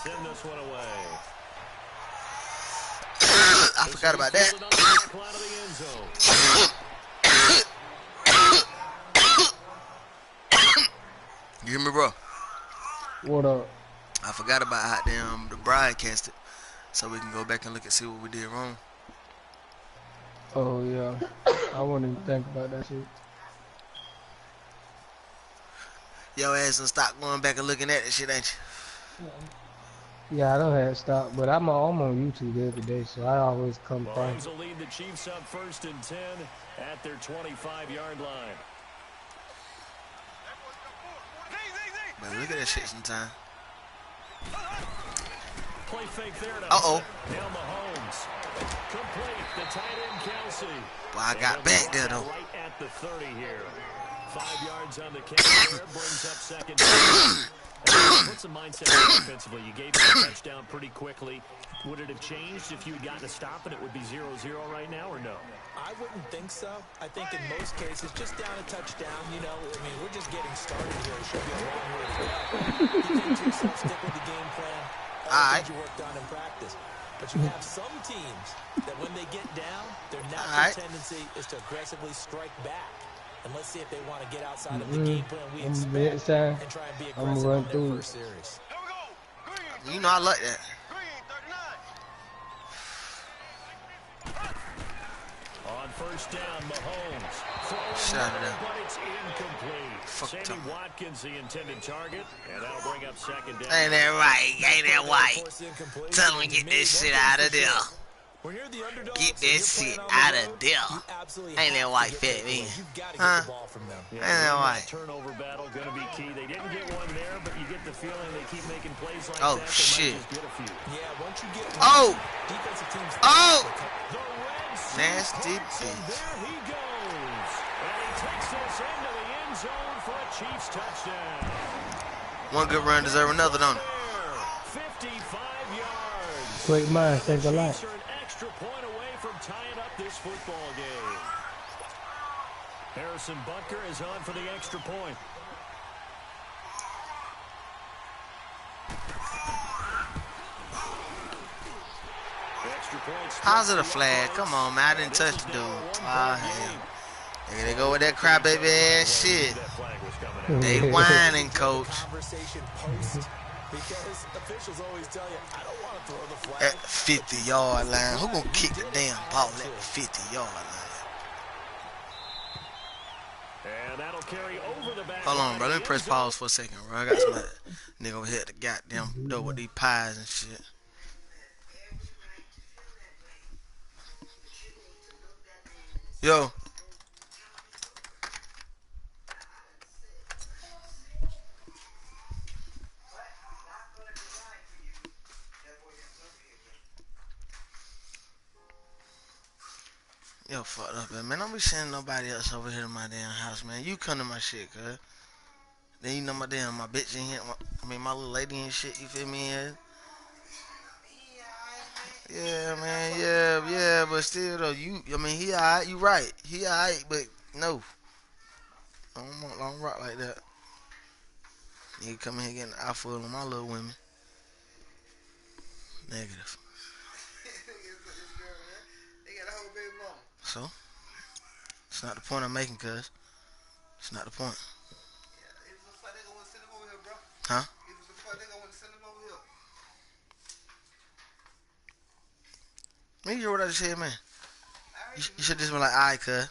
send this one away. I forgot about that. You hear me, bro? What up? I forgot about how damn the broadcast it, so we can go back and look and see what we did wrong. Oh yeah, I wouldn't even think about that shit. Yo ass and stop going back and looking at that shit, ain't you? Yeah, I don't have stock, but I'm on YouTube every day, so I always come by. Mahomes will lead the Chiefs up 1st and 10 at their 25-yard line. But look at that shit sometime. Play fake there. Uh-oh. Now Mahomes. Complete. The tight end Kelsey. Well, I got back there, though. Right at the 30 here. 5 yards on the count there. Brings up 2nd down. What's the mindset offensively? You gave him a touchdown pretty quickly. Would it have changed if you had gotten a stop and it would be 0-0 right now, or no? I wouldn't think so. I think in most cases, just down a touchdown, you know, I mean, we're just getting started here. It should be a long way to go. You think to yourself, stick with the game plan, all the things you worked on in practice. But you have some teams that when they get down, their natural tendency is to aggressively strike back. And let's see if they want to get outside of the game plan we expect and try and be aggressive on their first series. You know I like that. On 1st down, Mahomes. Shot it up. But it's incomplete. Sammy Watkins, the intended target, and that'll bring up 2nd down. Ain't that right? Ain't that right? Tell him to get this shit out of there. Get that shit out of there. Ain't that white fat man? Huh? Ain't that white? Turnover battle gonna be key. They didn't get one there, but you get the feeling they keep making plays like oh that. Shit! Once you get oh! Oh! Nasty bitch. There he goes, and he takes us into the end zone for a Chiefs touchdown. One good run deserve another, don't it? 55 yards. Quick mind, think a lot. Extra point away from tying up this football game. Harrison Butker is on for the extra point. Extra points. How's it a flag? Come on, man. I didn't touch the dude. Ah, hell. There they go with that crybaby ass shit. They whining, coach. Because officials always tell you, I don't want to throw the flag. At 50-yard line. Who gonna kick the damn ball at the 50-yard line? And that'll carry over the back. Hold on, bro. Let me press pause for a second, bro. I got some nigga over here at the goddamn door with these pies and shit. Yo. Yo, fucked up, man. Don't be sending nobody else over here to my damn house, man. You come to my shit, cuz. Then you know my bitch in here. My little lady and shit, you feel me? Yeah, man, yeah, but still, though, he alright, you right. He alright, but no. I don't rock like that. You come in here getting an outful on my little women. Negative. So, it's not the point I'm making, cuz. It's not the point. Huh? You hear what I just said, man? You should just be like, alright, cuz.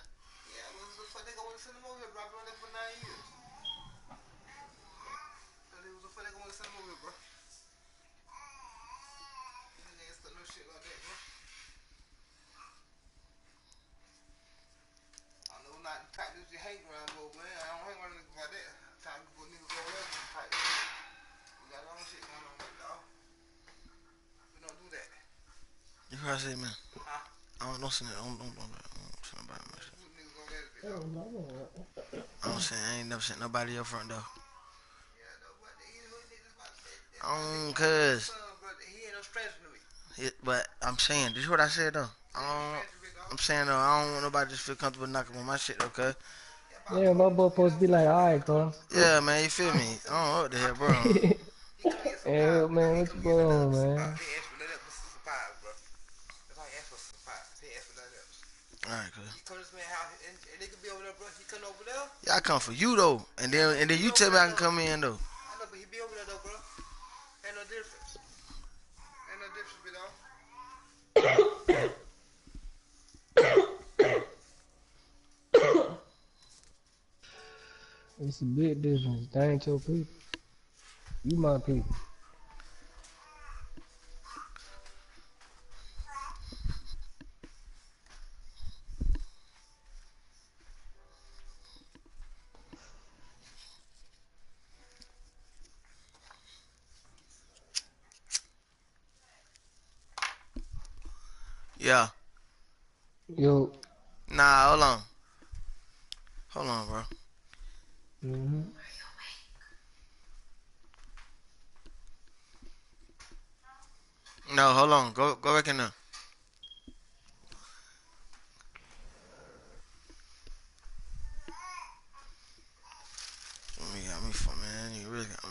You heard I say, man? I don't send it. Don't send nobody my shit. I ain't never sent nobody your front door. Cuz. But I'm saying, did you hear what I said though? I'm saying though, I don't want nobody to just feel comfortable knocking on my shit, okay? Yeah, my boy supposed to be like, alright, cuz. Yeah, man, you feel me? I don't know what the hell, bro. Hey, man, what you going on, man? He asked for nothing else but some surprise, bro. That's all he asked for, some surprise. He asked for nothing else. Alright, cuz. He come to this man's house, and they could be over there, bro. He come over there. Yeah, I come for you though. And then you tell me I can come in though. I know, but he be over there though, bro. Ain't no difference. Ain't no difference, you know. It's a big difference. They ain't your people. You my people. Yeah. Yo. Nah, hold on. Hold on, bro. No, hold on. Go back in there. You got me for man. You really got me.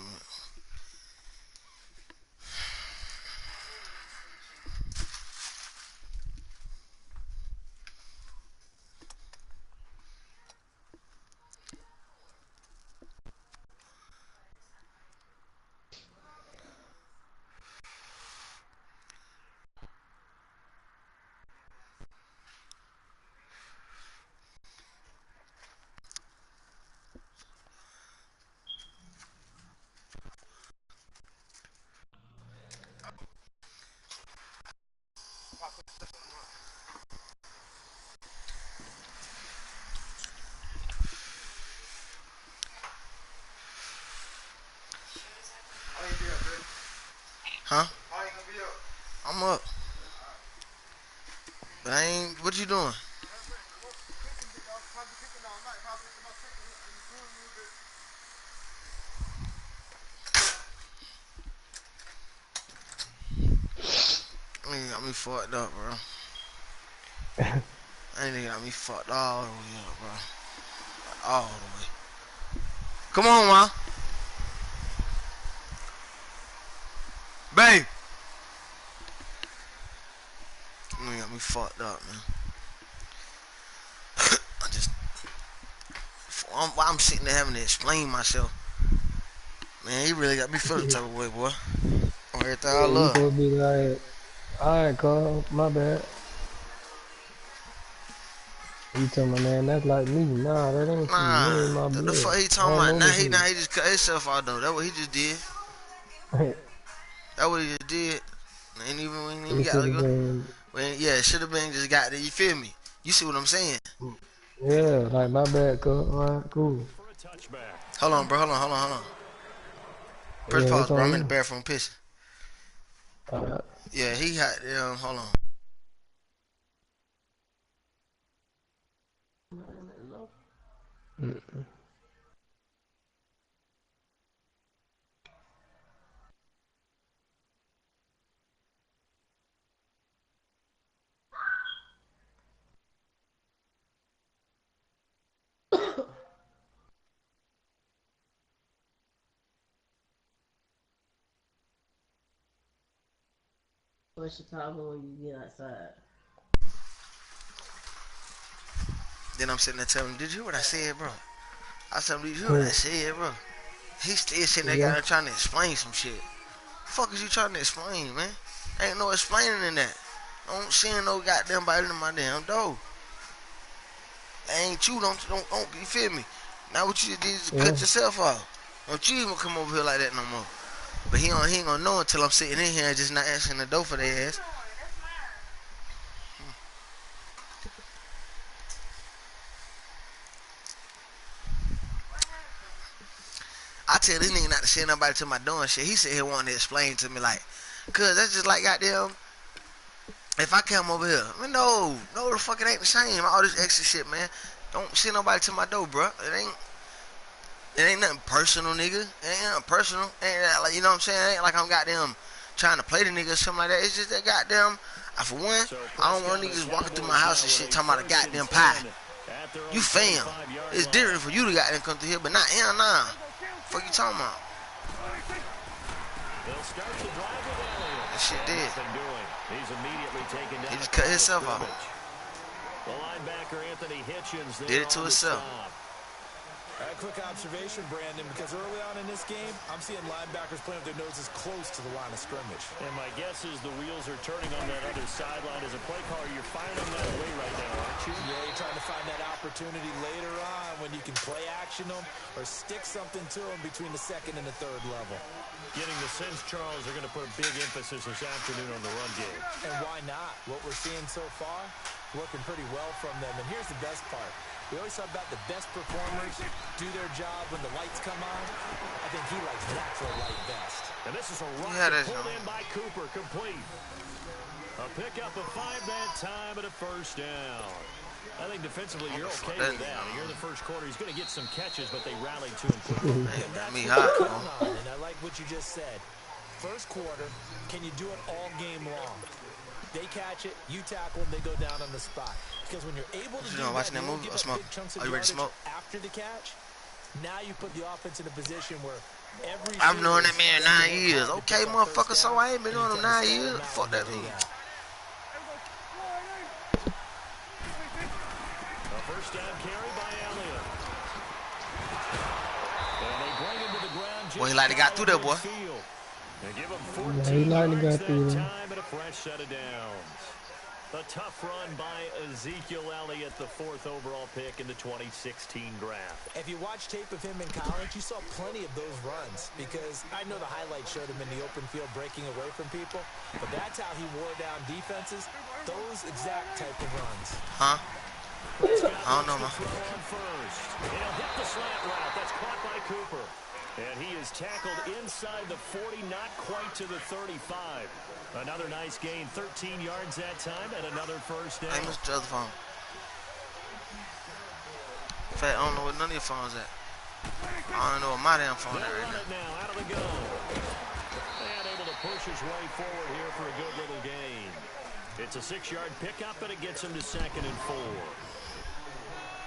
Huh? I'm up. But I ain't. What you doing? You got me fucked up, bro. I ain't got me fucked all the way up, bro. All the way. Come on, ma. Babe. You got me fucked up, man. I'm sitting there having to explain myself. Man, he really got me feeling type of way, boy. On everything I You love. supposed to be like, alright, Carl, my bad. You tell my man, that's like me. Nah, that ain't you. You ain't my blood. The fuck he talking about? Now he just cut himself out though. That's what he just did. That's what he just did. Ain't even gotta go. Yeah, it should have been just got there. You feel me? You see what I'm saying? Yeah, like my bad, Carl. Alright, cool. Hold on, bro. Hold on. Press pause, bro. I'm in the bathroom pissing. Yeah, he had. Hold on. What's your problem when you get outside? Then I'm sitting there telling him, did you hear what I said, bro? I said, did you hear what I said, bro? He still sitting there trying to explain some shit. Fuck is you trying to explain, man? Ain't no explaining in that. I don't see no goddamn body in my damn door. That ain't you, don't, you feel me? Now what you did is cut yourself off. Don't you even come over here like that no more. But he ain't gonna know until I'm sitting in here and just not answering the door for their ass. I tell this nigga not to send nobody to my door and shit. He said he wanted to explain to me like, cuz that's just like goddamn, if I come over here, I mean, no, the fuck it ain't the same. All this extra shit, man. Don't send nobody to my door, bro. It ain't nothing personal, nigga. It ain't nothing personal. It ain't like, you know what I'm saying? It ain't like I'm goddamn trying to play the nigga or something like that. It's just that goddamn, for one, I don't want niggas walking through my house and shit talking about a goddamn pie. You fam. It's different for you to goddamn come through here, but not hell nah. Fuck you talking about? They'll start to drive with Elliott. That shit did. Nothing doing. He's immediately taken down. He just cut himself off. The linebacker Anthony Hitchens Did it to himself. A quick observation, Brandon, because early on in this game, I'm seeing linebackers playing with their noses close to the line of scrimmage. And my guess is the wheels are turning on that other sideline. As a play caller, you're firing that away right now, aren't you? Yeah, you're trying to find that opportunity later on when you can play action them or stick something to them between the second and the third level. Getting the sense, Charles, they're going to put a big emphasis this afternoon on the run game. And why not? What we're seeing so far, working pretty well from them. And here's the best part. We always talk about the best performers do their job when the lights come on. I think he likes natural light best. And this is a rocket pulled in by Cooper, complete. A pickup of 5 that time and a first down. I think defensively you're okay with that. Here in the first quarter, he's going to get some catches, but they rallied to him quickly. And I like what you just said. First quarter, can you do it all game long? They catch it, you tackle them, they go down on the spot. Because when you're able to do that, watching that movie or smoke? Are you ready to smoke? After the catch, now you put the offense in a position where every I've known that man 9 years. Okay, motherfucker, so I ain't been on him 9 years. Fuck that dude. A first down carry by Elliott. And they bring him to the ground. Boy, he like to got through there, boy. They give him 14 yards that time and a fresh set of downs. A tough run by Ezekiel Elliott, the 4th overall pick in the 2016 draft. If you watch tape of him in college, you saw plenty of those runs because I know the highlights showed him in the open field breaking away from people, but that's how he wore down defenses, those exact type of runs. Huh? I don't know, man. He'll hit the slant route. That's caught by Cooper. And he is tackled inside the 40, not quite to the 35. Another nice gain, 13 yards that time, and another first down. Hey, Mr. Other phone. In fact, I don't know where none of your phones at. I don't know where my damn phone at right now. Now out of the gun. And able to push his way forward here for a good little gain. It's a 6-yard pickup, and it gets him to 2nd and 4.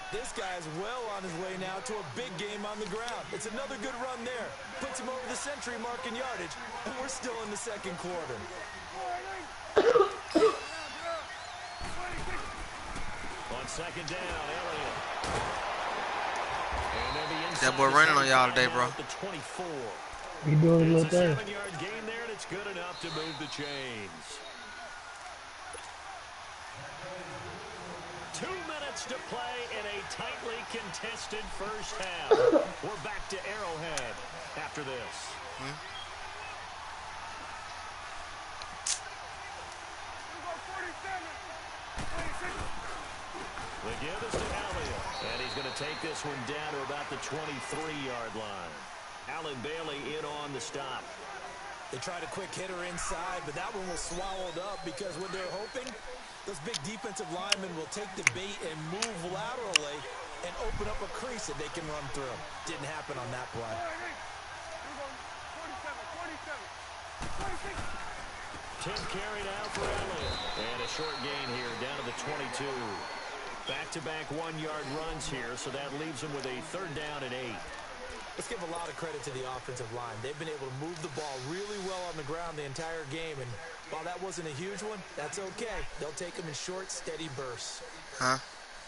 This guy's well on his way now to a big game on the ground. It's another good run there. Puts him over the century mark in yardage, and we're still in the second quarter. On second down, Elliott. And then the that boy running on y'all today, bro. The 24. He doing a little It's a thing. 7-yard gain there, and it's good enough to move the chains. 2 minutes to play in a tightly contested first half. We're back to Arrowhead after this. The give is to Elliott, and he's going to take this one down to about the 23-yard line. Allen Bailey in on the stop. They tried a quick hitter inside, but that one was swallowed up because what they're hoping, those big defensive linemen will take the bait and move laterally and open up a crease that they can run through. Didn't happen on that play. 10 carried out for Elliott. And a short gain here down to the 22. Back-to-back 1-yard runs here, so that leaves them with a 3rd down and 8. Let's give a lot of credit to the offensive line. They've been able to move the ball really well on the ground the entire game, and while that wasn't a huge one, that's okay. They'll take them in short, steady bursts. Huh?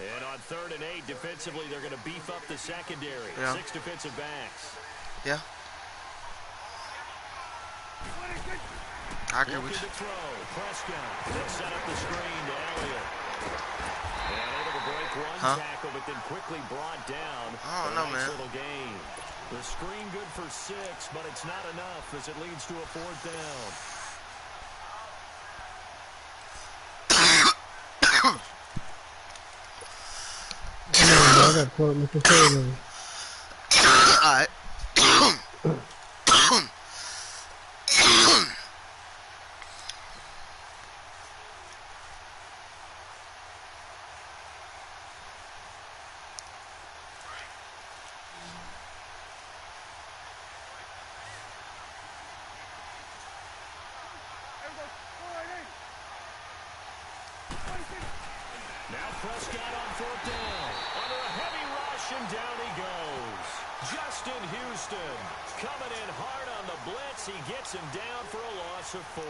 And on 3rd and 8, defensively, they're going to beef up the secondary. Yeah. 6 defensive backs. Yeah. I agree with you. To throw. Prescott. They set up the screen to Elliott. And able to break one tackle, but then quickly brought down. I don't know, nice man. Little gain. The screen good for 6, but it's not enough as it leads to a 4th down. I got caught in the potato. All right. Now Prescott on 4th down. Under a heavy rush, and down he goes. Justin Houston coming in hard on the blitz. He gets him down for a loss of 4.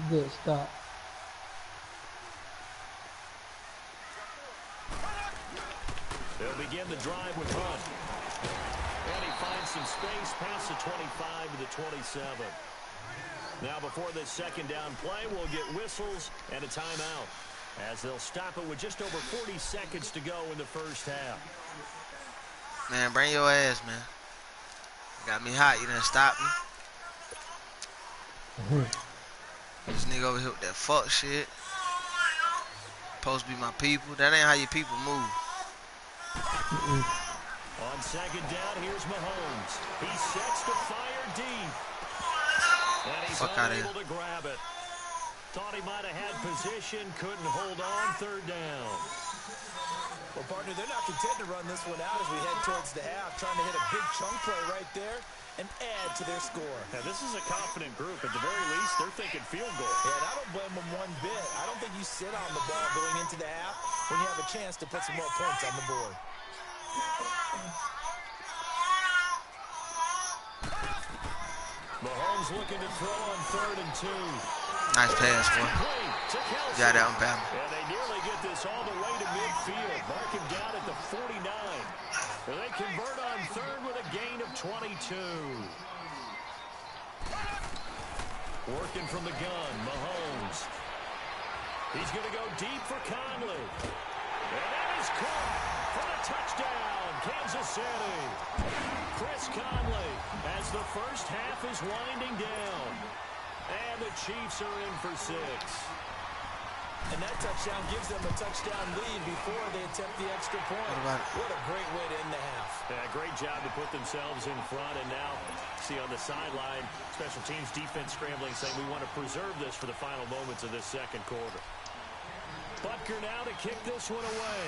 Good stop. They'll begin the drive with Hunt. And he finds some space past the 25 to the 27. Now before this second down play, we'll get whistles and a timeout, as they'll stop it with just over 40 seconds to go in the first half. Man, bring your ass, man. Got me hot. You done stopped me. This nigga over here with that fuck shit. Supposed to be my people. That ain't how your people move. On second down, here's Mahomes. He sets to fire deep. And he's unable to grab it. Thought he might have had position, couldn't hold on. Third down. Well, partner, they're not content to run this one out as we head towards the half, trying to hit a big chunk play right there and add to their score. Now, this is a confident group. At the very least, they're thinking field goal. Yeah, and I don't blame them one bit. I don't think you sit on the ball going into the half when you have a chance to put some more points on the board. Mahomes looking to throw on 3rd and 2. Nice pass, boy. Got that one, Bama. And they nearly get this all the way to midfield. Mark him down at the 49. And they convert on 3rd with a gain of 22. Working from the gun, Mahomes. He's going to go deep for Conley. And that is caught for the touchdown, Kansas City. Chris Conley as the first half is winding down. And the Chiefs are in for 6. And that touchdown gives them a touchdown lead before they attempt the extra point. What a great way to end the half. Yeah, great job to put themselves in front. And now, see on the sideline, special teams defense scrambling, saying we want to preserve this for the final moments of this second quarter. Butker now to kick this one away.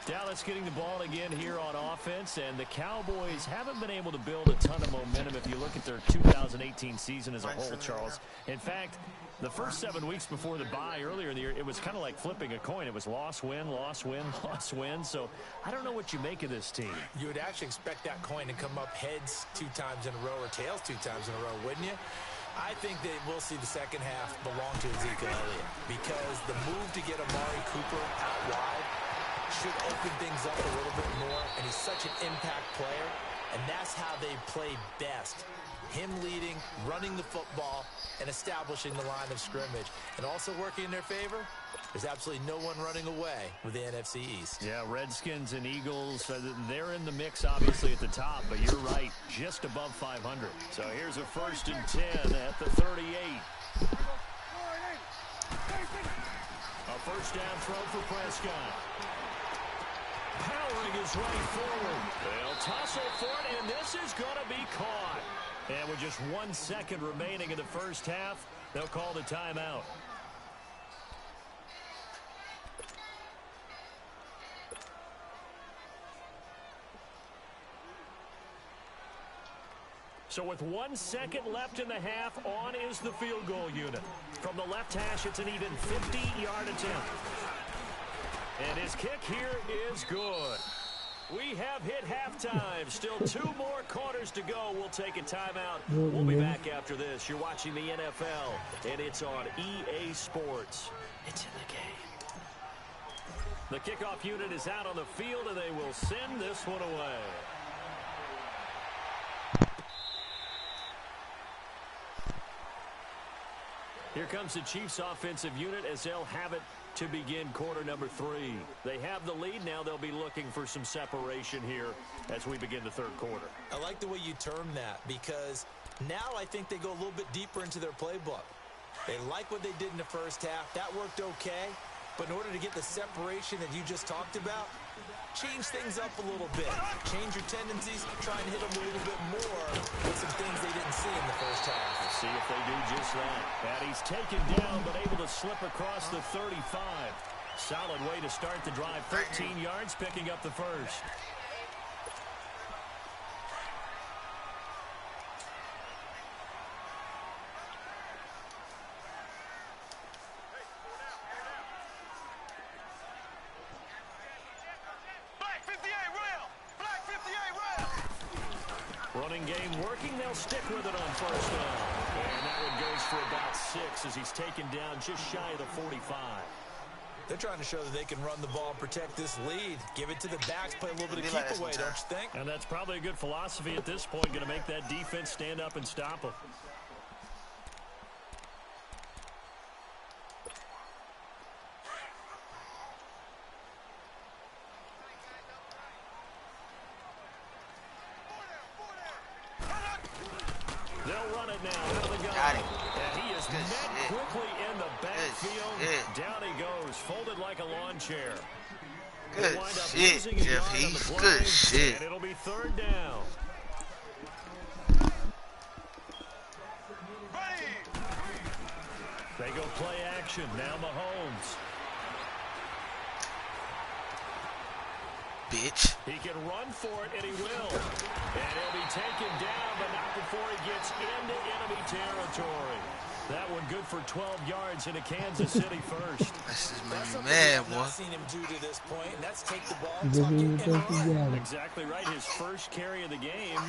Dallas getting the ball again here on offense, and the Cowboys haven't been able to build a ton of momentum if you look at their 2018 season as a whole, Charles. In fact, the first 7 weeks before the bye earlier in the year, it was kind of like flipping a coin. It was loss, win, loss, win, loss, win. So I don't know what you make of this team. You would actually expect that coin to come up heads 2 times in a row or tails 2 times in a row, wouldn't you? I think that we'll see the second half belong to Ezekiel Elliott, because the move to get Amari Cooper out wide should open things up a little bit more, and he's such an impact player, and that's how they play best. Him leading, running the football, and establishing the line of scrimmage. And also working in their favor, there's absolutely no one running away with the NFC East. Yeah, Redskins and Eagles, they're in the mix obviously at the top, but you're right, just above 500. So here's a 1st and 10 at the 38. A first down throw for Prescott. Powering his way forward. They'll tussle for it, and this is going to be caught. And with just 1 second remaining in the first half, they'll call the timeout. So with 1 second left in the half, on is the field goal unit. From the left hash, it's an even 50-yard attempt. And his kick here is good. We have hit halftime. Still 2 more quarters to go. We'll take a timeout. We'll be back after this. You're watching the NFL, and it's on EA Sports. It's in the game. The kickoff unit is out on the field, and they will send this one away. Here comes the Chiefs offensive unit as they'll have it to begin quarter number 3. They have the lead. Now they'll be looking for some separation here as we begin the third quarter. I like the way you term that, because now I think they go a little bit deeper into their playbook. They like what they did in the first half. That worked okay. But in order to get the separation that you just talked about, change things up a little bit. Change your tendencies, try and hit them a little bit more with some things they didn't see in the first half. Let's see if they do just that. And he's taken down, but able to slip across the 35. Solid way to start the drive. 13 yards, picking up the first. Running game working, they'll stick with it on first down. And that one goes for about 6 as he's taken down just shy of the 45. They're trying to show that they can run the ball and protect this lead. Give it to the backs, play a little bit of keep away, don't you think? And that's probably a good philosophy at this point, going to make that defense stand up and stop them. They'll run it now out of the gun. Got him. And he is met quickly in the backfield. Down he goes, folded like a lawn chair. Good shit, Jeff. Good shit. And it'll be third down. They go play action. Now Mahomes. Bitch. He can run for it, and he will. And he'll be taken down, but not before he gets into enemy territory. That one good for 12 yards into Kansas City first. This is made me mad, boy. I've seen him do to this point, and that's take the ball, Give tuck it, him and run. Exactly right. His first carry of the game.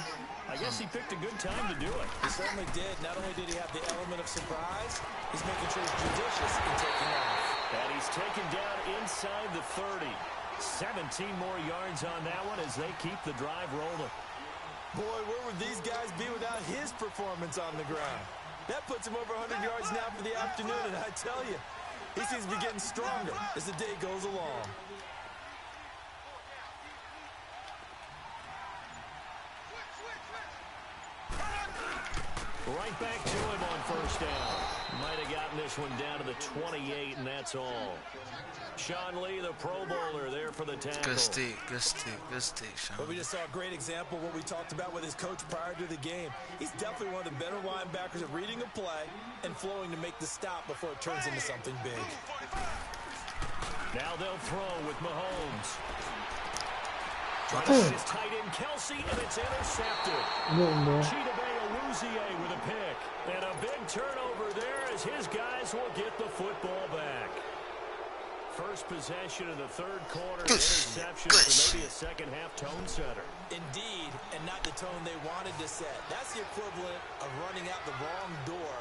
I guess he picked a good time to do it. He certainly did. Not only did he have the element of surprise, he's making sure he's judicious in taking off. And he's taken down inside the 30. 17 more yards on that one as they keep the drive rolling. Boy, where would these guys be without his performance on the ground? That puts him over 100 yards now for the afternoon, and I tell you, he seems to be getting stronger as the day goes along. Right back to him on first down. Might have gotten this one down to the 28, and that's all. Sean Lee, the Pro Bowler, there for the tackle. Good stick, Sean. But we just saw a great example of what we talked about with his coach prior to the game. He's definitely one of the better linebackers at reading a play and flowing to make the stop before it turns into something big. Now they'll throw with Mahomes. Trying to hit his tight end, Kelsey, and it's intercepted. Chidobe Awuzie with a pick. And a big turnover there as his guys will get the football back. First possession of the third quarter, interception for maybe a second-half tone setter. Indeed, and not the tone they wanted to set. That's the equivalent of running out the wrong door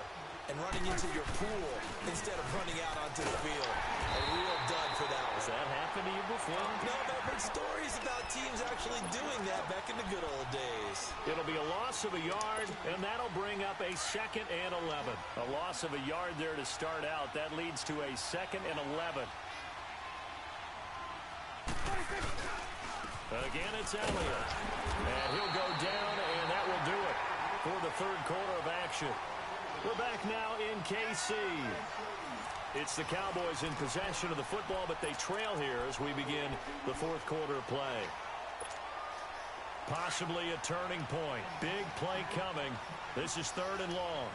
and running into your pool instead of running out onto the field. A real dud for that one. Has that happened to you before? No, but I've heard stories about teams actually doing that back in the good old days. It'll be a loss of a yard, and that'll bring up a 2nd and 11. A loss of a yard there to start out. That leads to a 2nd and 11. Again, it's Elliott. And he'll go down, and that will do it for the third quarter of action. We're back now in KC. It's the Cowboys in possession of the football, but they trail here as we begin the fourth quarter of play. Possibly a turning point. Big play coming. This is 3rd and long.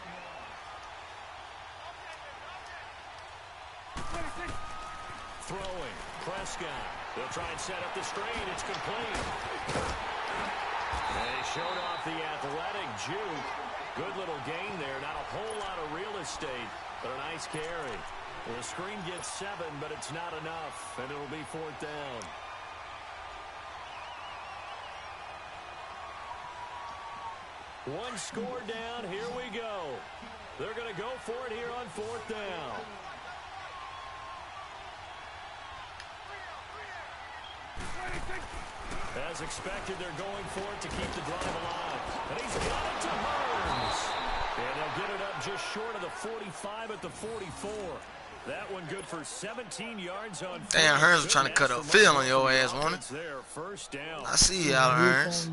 Throwing. Prescott. They'll try and set up the screen. It's complete. And he showed off the athletic juke. Good little gain there. Not a whole lot of real estate, but a nice carry. The screen gets 7, but it's not enough, and it'll be 4th down. One score down. Here we go. They're going to go for it here on 4th down. As expected, they're going for it to keep the drive alive. And he's got it to Holmes. And they'll get it up just short of the 45 at the 44. That one good for 17 yards on. Damn, Hearns was trying to cut up Phil on your ass, wasn't it? There, first down. I see y'all, Hearns.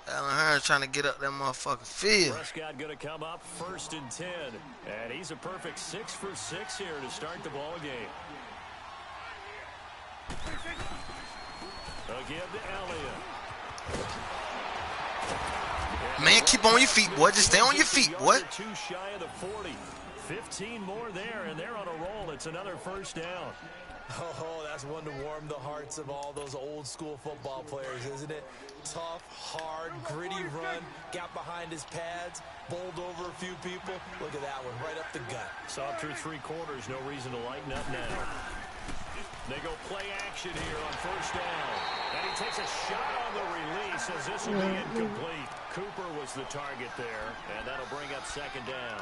Allen Hurns trying to get up that motherfucking field. Prescott going to come up 1st and 10. And he's a perfect 6 for 6 here to start the ball game. Again to Elliott. Man, keep on your feet, boy. Just stay on your feet, boy. 2 shy of the 40. 15 more there, and they're on a roll. It's another 1st down. Oh, that's one to warm the hearts of all those old school football players, isn't it? Tough, hard, gritty run, got behind his pads, bowled over a few people. Look at that one, right up the gut. Saw through 3 quarters, no reason to lighten up now. They go play action here on 1st down. And he takes a shot on the release as this will be incomplete. Cooper was the target there, and that'll bring up 2nd down.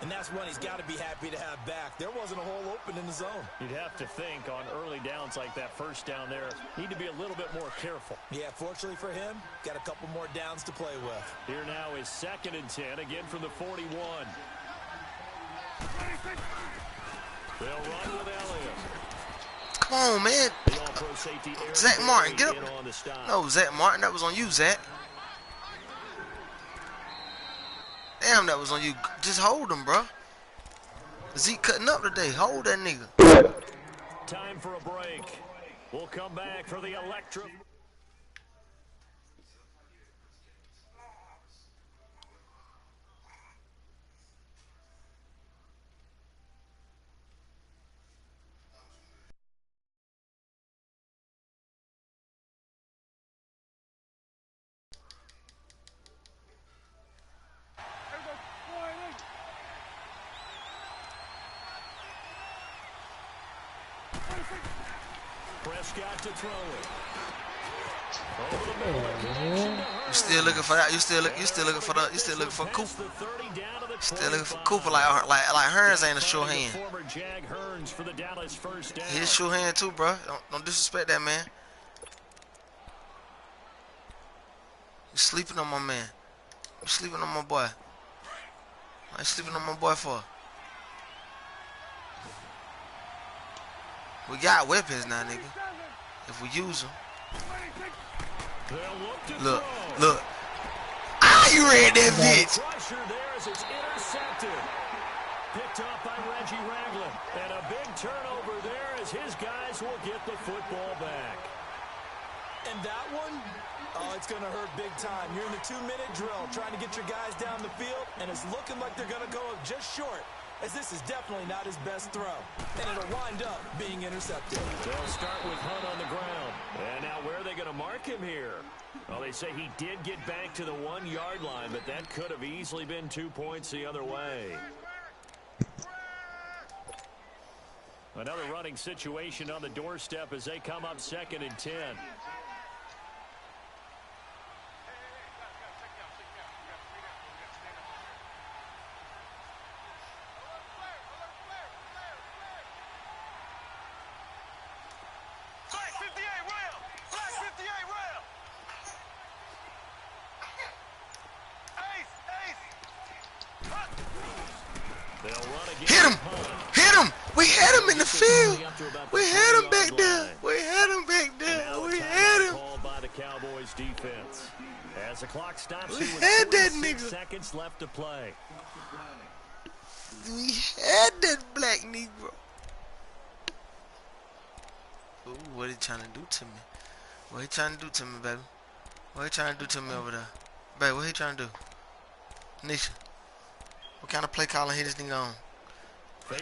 And that's one he's got to be happy to have back. There wasn't a hole open in the zone. You'd have to think on early downs like that 1st down there, need to be a little bit more careful. Yeah, fortunately for him, got a couple more downs to play with. Here now is 2nd and 10, again from the 41. They'll run with Elliott. Come on, man. Zach Martin, get up. No, Zach Martin, that was on you, Zach. Damn, that was on you. Just hold him, bro. Zeke cutting up today. Hold that nigga. Time for a break. We'll come back for the electric. Prescott to throw it. Over the middle. You still looking for that? You still looking for Cooper? Still looking for Cooper like Hearns ain't a sure hand. He's a sure hand too, bro. Don't disrespect that man. You sleeping on my man. You sleeping on my boy. Why you sleeping on my boy for? We got weapons now, nigga. If we use them. Look. Ah, you read that bitch. Pressure there as it's intercepted. Picked up by Reggie Ragland. And a big turnover there as his guys will get the football back. And that one, oh, it's going to hurt big time. You're in the 2-minute drill trying to get your guys down the field, and it's looking like they're going to go just short, as this is definitely not his best throw. And it'll wind up being intercepted. They'll start with Hunt on the ground. And now where are they going to mark him here? Well, they say he did get back to the 1-yard line, but that could have easily been 2 points the other way. Another running situation on the doorstep as they come up 2nd and 10. Hit him! We had him in the field. We had him back there. We had him. By the Cowboys defense. As the clock stops, we had that nigga. Seconds left to play. We had that black Negro. Ooh, what he trying to do to me? What he trying to do to me, baby? What he trying to do to me over there? Baby, what he trying to do? Nisha, what kind of play calling he this nigga on?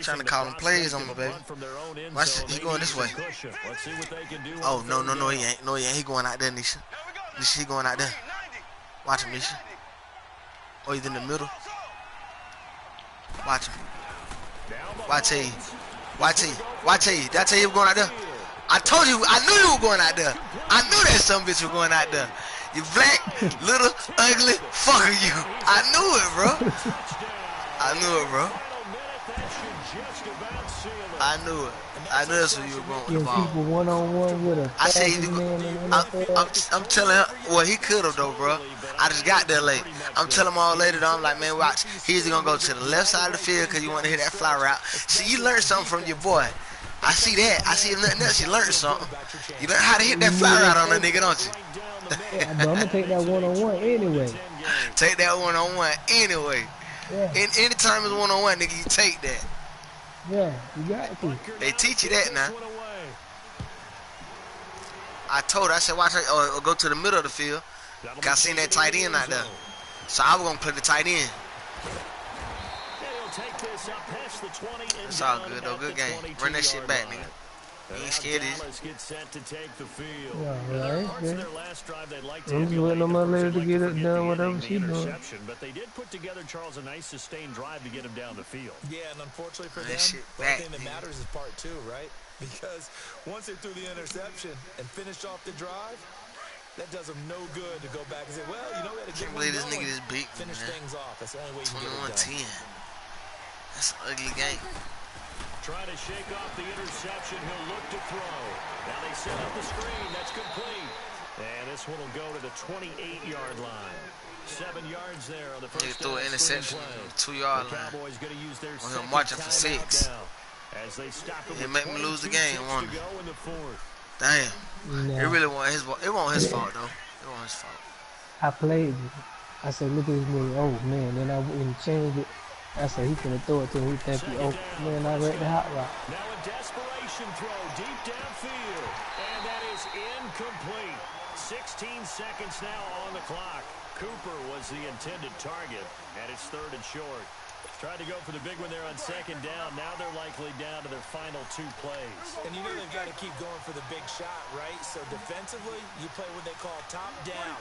Trying to call him plays on me, baby. Watch it. He going this way. Oh, no, he ain't. No, he ain't. He going out there, Nisha. Nisha, he going out there. Watch him, Nisha. Oh, he's in the middle. Watch him. Watch him. Did I tell you he was going out there? I told you. I knew you were going out there. I knew that some bitch was going out there. You black, little, ugly, fucker you. I knew it, bro. I knew it. I knew that's what you were going with the ball. People one-on-one with a I said, I'm telling him, well, he could have, though, bro. I just got there late. I'm telling him all later, though. I'm like, man, watch. He's going to go to the left side of the field because you want to hit that fly route. See, you learned something from your boy. I see that. I see nothing else. You learned something. You learned how to hit that fly route on that nigga, don't you? Yeah, but I'm gonna take that one-on-one anyway. Take that one-on-one anyway. Yeah. Anytime it's one-on-one, nigga, you take that. Yeah, you got to. They teach you that now. I told her, I said, watch her, or go to the middle of the field. I seen that tight end out there. So I was going to play the tight end. That's all good, though. Good game. Run that shit back, nigga. You ain't scared of this. Yeah, right. I'm just waiting on my lady to get it done, whatever she doing. But they did put together, Charles, a nice sustained drive to get him down the field. Yeah, and unfortunately for them, the back, thing that matters is part two, right? Because once they threw the interception and finished off the drive, that does them no good to go back and say, well, you know, we had a good one. I can't believe this nigga just beat me, finish man. things off. That's the only way you can get it done. 21-10. That's an ugly game. Trying to shake off the interception. He'll look to throw. Now they set up the screen. That's complete. And this one will go to the 28-yard line. 7 yards there on the first. They threw an interception on the 2-yard line. Cowboys going to use their I'm marching for 6. As they stop it, make me lose the game. Damn. Nah. It really wasn't his fault. It wasn't his fault, though. It wasn't his fault. I played it. I said, look at this nigga. Oh, man. Then I went and changed it. I said, he finna throw it to him. He think he, oh, man, I read the hot route. Now a desperation throw deep downfield. And that is incomplete. 16 seconds now on the clock. Cooper was the intended target. And it's 3rd and short. Tried to go for the big one there on 2nd down. Now they're likely down to their final 2 plays. And you know they've got to keep going for the big shot, right? So defensively, you play what they call top down.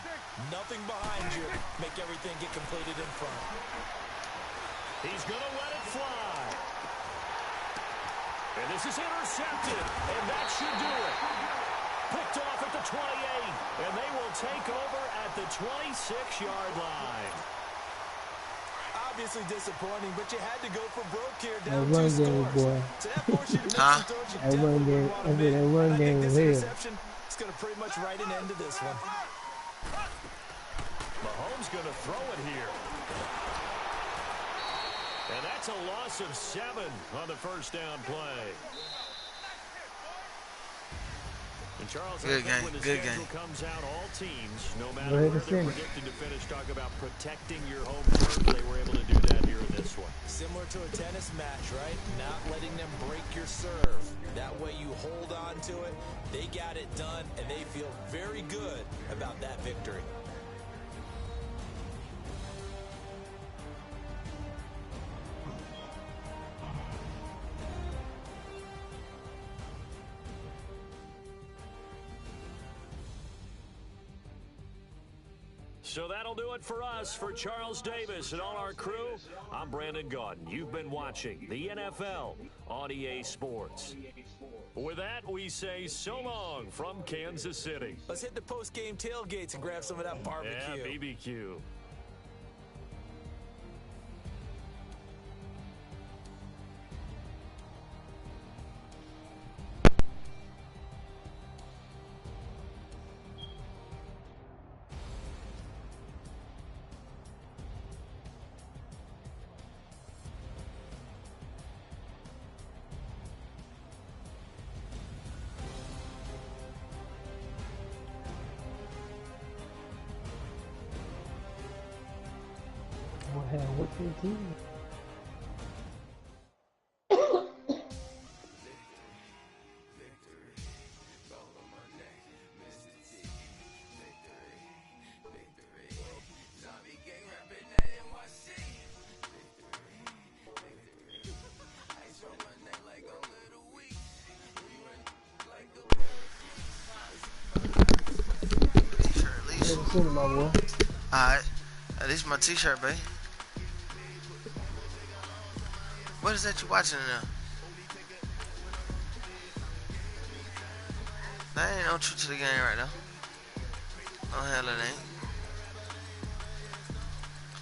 Nothing behind you. Make everything get completed in front. He's going to let it fly. And this is intercepted. And that should do it. Picked off at the 28. And they will take over at the 26-yard line. Obviously disappointing, but you had to go for broke here. That Down 2 run game, scores. boy. So that forced you to make Huh? some throws you That run definitely game, want I to said make. that run I think game this was here. interception is going to pretty much write an end to this one. Mahomes going to throw it here. And that's a loss of 7 on the first down play. And Charles, Good game, when the good schedule game. comes out, all teams, no matter Go ahead where and they're finish. predicted to finish, talk about protecting your home turf. They were able to do that here in this one. Similar to a tennis match, right? Not letting them break your serve. That way you hold on to it. They got it done, and they feel very good about that victory. So that'll do it for us. For Charles Davis and all our crew, I'm Brandon Gaudin. You've been watching the NFL on EA Sports. With that, we say so long from Kansas City. Let's hit the post-game tailgates and grab some of that barbecue. Yeah, BBQ. What hell? What's your team? Send it, my boy. Alright. This is my t-shirt, babe. What is that you watching now? That ain't no true to the game right now. No hell it ain't.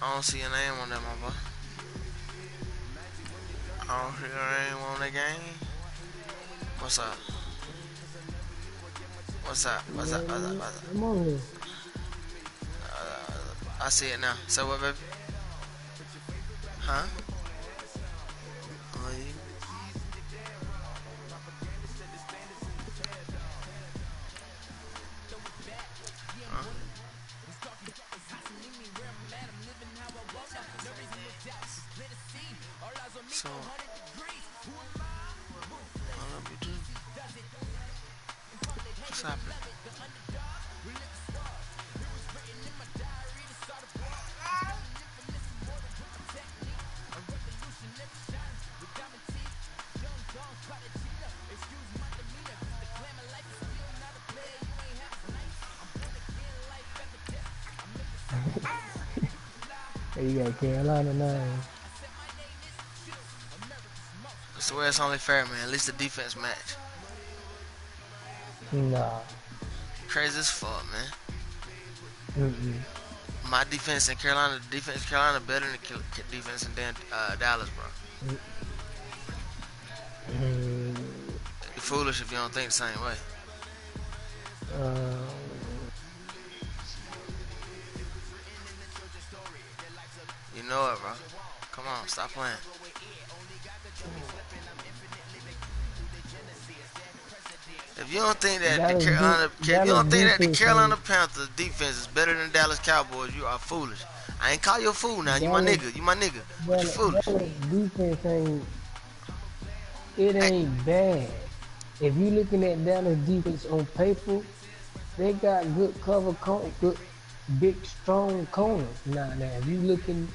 I don't see your name on that, my boy. I don't see your name on the game. What's up? What's up? What's up? What's up? What's up? I'm on here. I see it now. So what, baby? Huh? Oh, yeah. Huh? What's happening? Hey, you got Carolina 9. I swear it's only fair, man. At least the defense match. Nah. Crazy as fuck, man. My defense in Carolina, the defense in Carolina better than the defense in Dallas, bro. You're foolish if you don't think the same way. You know it, bro. Come on, stop playing. If you don't think that the Carolina Panthers defense is better than Dallas Cowboys, you are foolish. I ain't call you a fool now. You my nigga. But you foolish. Dallas defense ain't bad. If you looking at Dallas defense on paper, they got good cover, good big strong corners. Now if you looking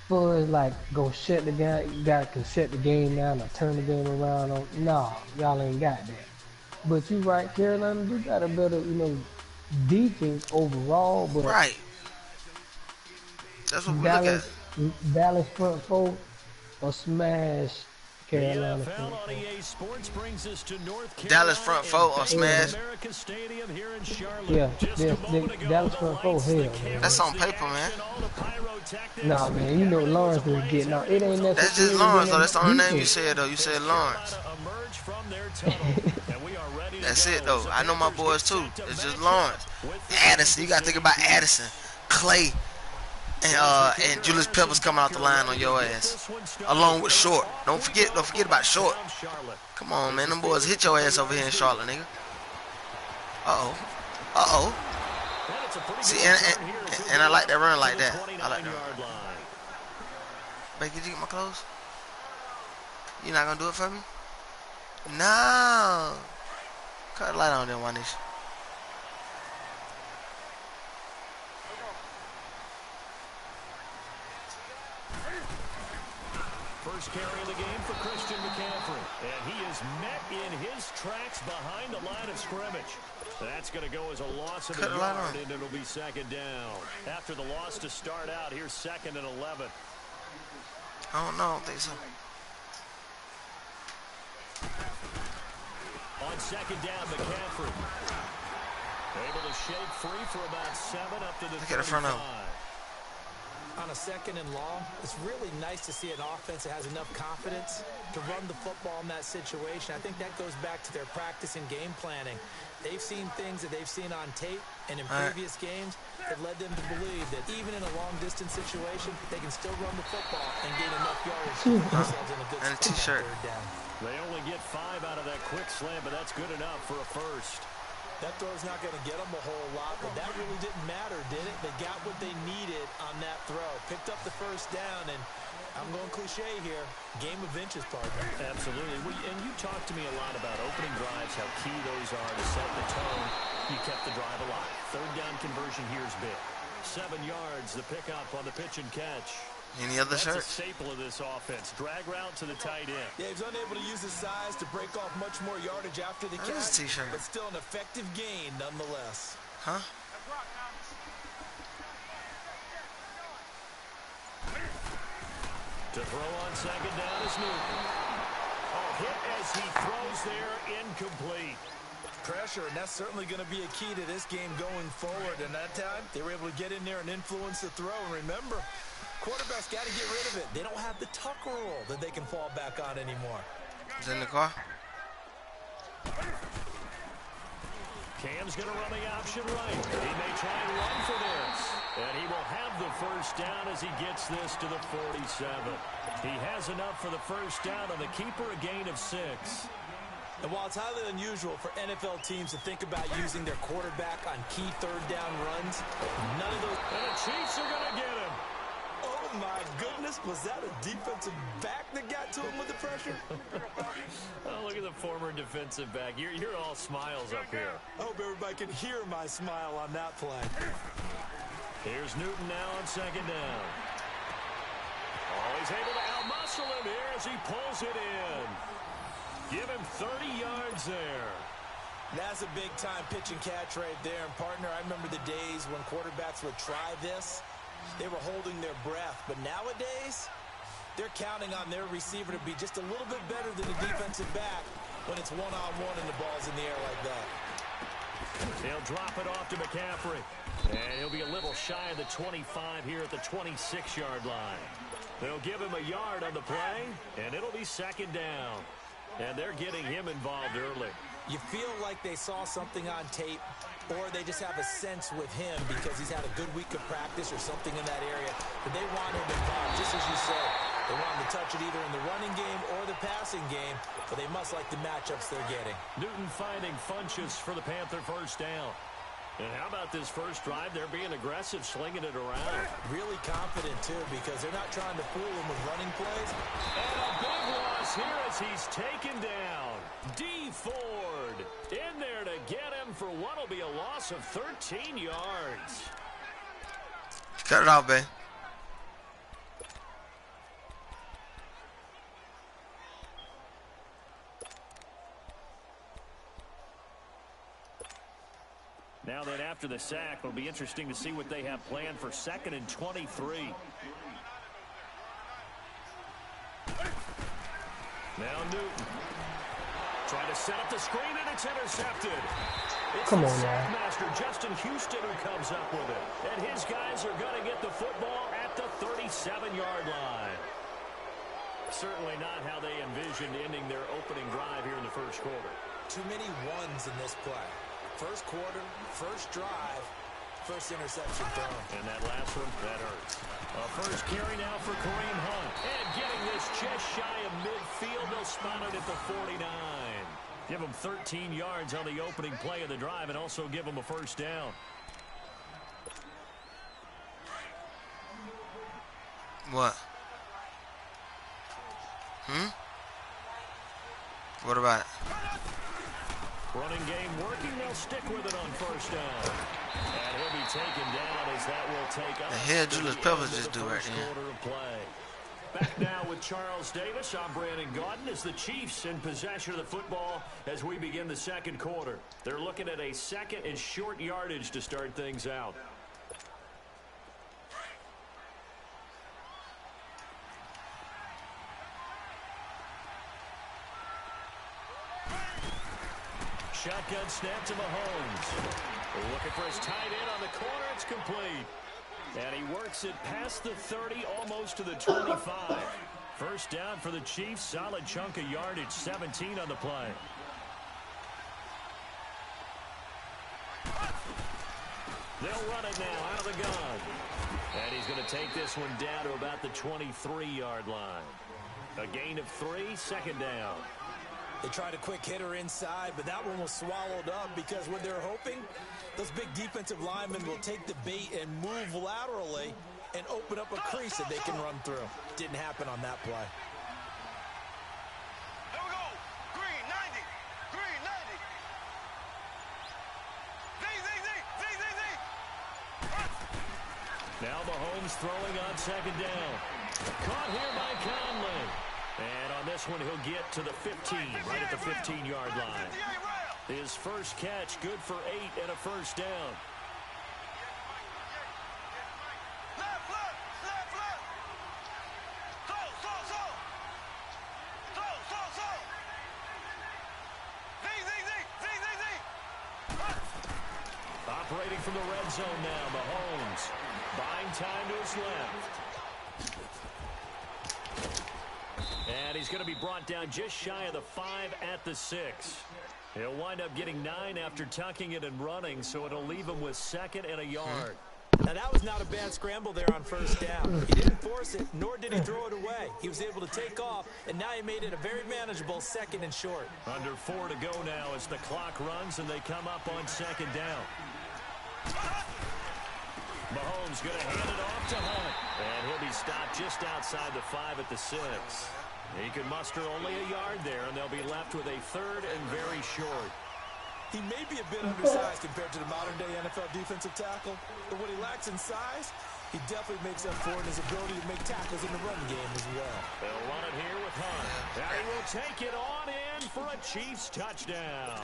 for like go shut the guy, you can shut the game down or turn the game around. Y'all ain't got that. But you right, Carolina do got a better, defense overall. But right, that's what we look at. Dallas front four or smash Carolina. Dallas front four or smash. Yeah, Dallas front four. Hell, man. That's on paper, man. Nah, man, Lawrence is getting out. It ain't nothing. That's just Lawrence, though. That's the only name you said, though. You said Lawrence. That's it, though. I know my boys, too. It's just Lawrence. Addison. You got to think about Addison, Clay, and Julius Peppers coming out the line on your ass. Along with Short. Don't forget about Short. Come on, man. Them boys hit your ass over here in Charlotte, nigga. Uh-oh. See, and I like that run like that. I like that run. Baby, did you get my clothes? You not gonna do it for me? No. Cut the light on there, Wanish. First carry of the game for Christian McCaffrey. And he is met in his tracks behind the line of scrimmage. That's going to go as a loss of a yard, and it'll be second down. After the loss to start out, here's 2nd and 11. I don't know. I don't think so. On second down, McCaffrey. Able to shake free for about 7 up to the 35. Look at the front of him. On a 2nd and long, it's really nice to see an offense that has enough confidence to run the football in that situation. I think that goes back to their practice and game planning. They've seen things that they've seen on tape and in previous games that led them to believe that even in a long-distance situation, they can still run the football and gain enough yards to put themselves in a good spot on 3rd down. They only get 5 out of that quick slam, but that's good enough for a first. That throw's not going to get them a whole lot, but that really didn't matter, did it? They got what they needed on that throw. Picked up the first down, and I'm going cliche here, game of inches, partner. Absolutely. And you talked to me a lot about opening drives, how key those are to set the tone. You kept the drive alive. 3rd down conversion here is big. 7 yards, the pickup on the pitch and catch. Any other shirts? shirts? That's a staple of this offense. Drag route to the tight end. Yeah, he's unable to use his size to break off much more yardage after the catch, but still an effective gain nonetheless. Huh? To throw on second down is Newton. Hit as he throws there, incomplete. Pressure, and that's certainly going to be a key to this game going forward. And that time, they were able to get in there and influence the throw. And remember, quarterbacks got to get rid of it. They don't have the tuck rule that they can fall back on anymore. Is in the car? Cam's going to run the option right. He may try and run for this. And he will have the first down as he gets this to the 47. He has enough for the first down on the keeper, a gain of 6. And while it's highly unusual for NFL teams to think about using their quarterback on key 3rd down runs, none of those... And the Chiefs are going to get him. Oh, my goodness. Was that a defensive back that got to him with the pressure? Oh, look at the former defensive back. You're all smiles up here. I hope everybody can hear my smile on that play. Here's Newton now on second down. Oh, he's able to outmuscle him here as he pulls it in. Give him 30 yards there. That's a big-time pitch and catch right there. And, partner, I remember the days when quarterbacks would try this. They were holding their breath. But nowadays, they're counting on their receiver to be just a little bit better than the defensive back when it's one-on-one and the ball's in the air like that. They'll drop it off to McCaffrey. And he'll be a little shy of the 25 here at the 26-yard line. They'll give him a yard on the play, and it'll be second down. And they're getting him involved early. You feel like they saw something on tape, or they just have a sense with him because he's had a good week of practice or something in that area. But they want him involved, just as you said. They want him to touch it either in the running game or the passing game, but they must like the matchups they're getting. Newton finding Funchess for the Panther first down. And how about this first drive? They're being aggressive, slinging it around. Really confident, too, because they're not trying to fool him with running plays. And a big loss here as he's taken down. D. Ford in there to get him for what will be a loss of 13 yards. Cut it off, babe. Now that after the sack, it'll be interesting to see what they have planned for 2nd and 23. Now Newton. Trying to set up the screen, and it's intercepted. It's Come the on, man. sackmaster, Justin Houston, who comes up with it. And his guys are going to get the football at the 37-yard line. Certainly not how they envisioned ending their opening drive here in the first quarter. Too many ones in this play. First quarter, first drive, first interception thrown. And that last one, that hurts. First carry now for Kareem Hunt. And getting this just shy of midfield. They'll spot it at the 49. Give them 13 yards on the opening play of the drive and also give them a first down. What? What about it? Running game working. They'll stick with it on first down. And he'll be taken down as that will take up. The hell Julius Peppers just do right there? Quarter of play. Back now with Charles Davis. I'm Brandon Gaudin as the Chiefs in possession of the football as we begin the second quarter. They're looking at a second and short yardage to start things out. Shotgun snap to Mahomes. Looking for his tight end on the corner. It's complete. And he works it past the 30, almost to the 25. First down for the Chiefs. Solid chunk of yardage. 17 on the play. They'll run it now out of the gun. And he's going to take this one down to about the 23-yard line. A gain of 3, second down. They tried a quick hitter inside, but that one was swallowed up because what they're hoping, those big defensive linemen will take the bait and move laterally and open up a crease that they can run through. Didn't happen on that play. There we go. Green 90. Green 90. Now Mahomes throwing on second down. Caught here by Conley. And on this one, he'll get to the 15, right at the 15-yard line. His first catch, good for 8 and a first down. Operating from the red zone now, Mahomes. Buying time to his left. And he's going to be brought down just shy of the 5 at the 6. He'll wind up getting 9 after tucking it and running, so it'll leave him with 2nd and a yard. Now, that was not a bad scramble there on first down. He didn't force it, nor did he throw it away. He was able to take off, and now he made it a very manageable 2nd and short. Under 4 to go now as the clock runs and they come up on second down. Mahomes going to hand it off to Hunt. And he'll be stopped just outside the 5 at the 6. He can muster only a yard there, and they'll be left with a third and very short. He may be a bit undersized compared to the modern-day NFL defensive tackle, but what he lacks in size, he definitely makes up for it in his ability to make tackles in the run game as well. They'll run it here with Hunt. And he will take it on in for a Chiefs touchdown.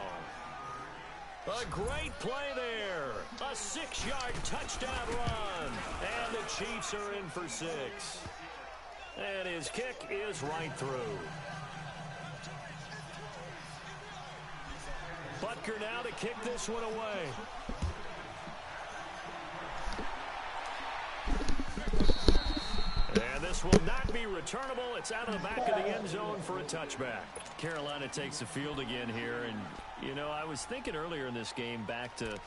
A great play there. A 6-yard touchdown run. And the Chiefs are in for 6. And his kick is right through. Butker now to kick this one away. And this will not be returnable. It's out of the back of the end zone for a touchback. Carolina takes the field again here. And, you know, I was thinking earlier in this game back to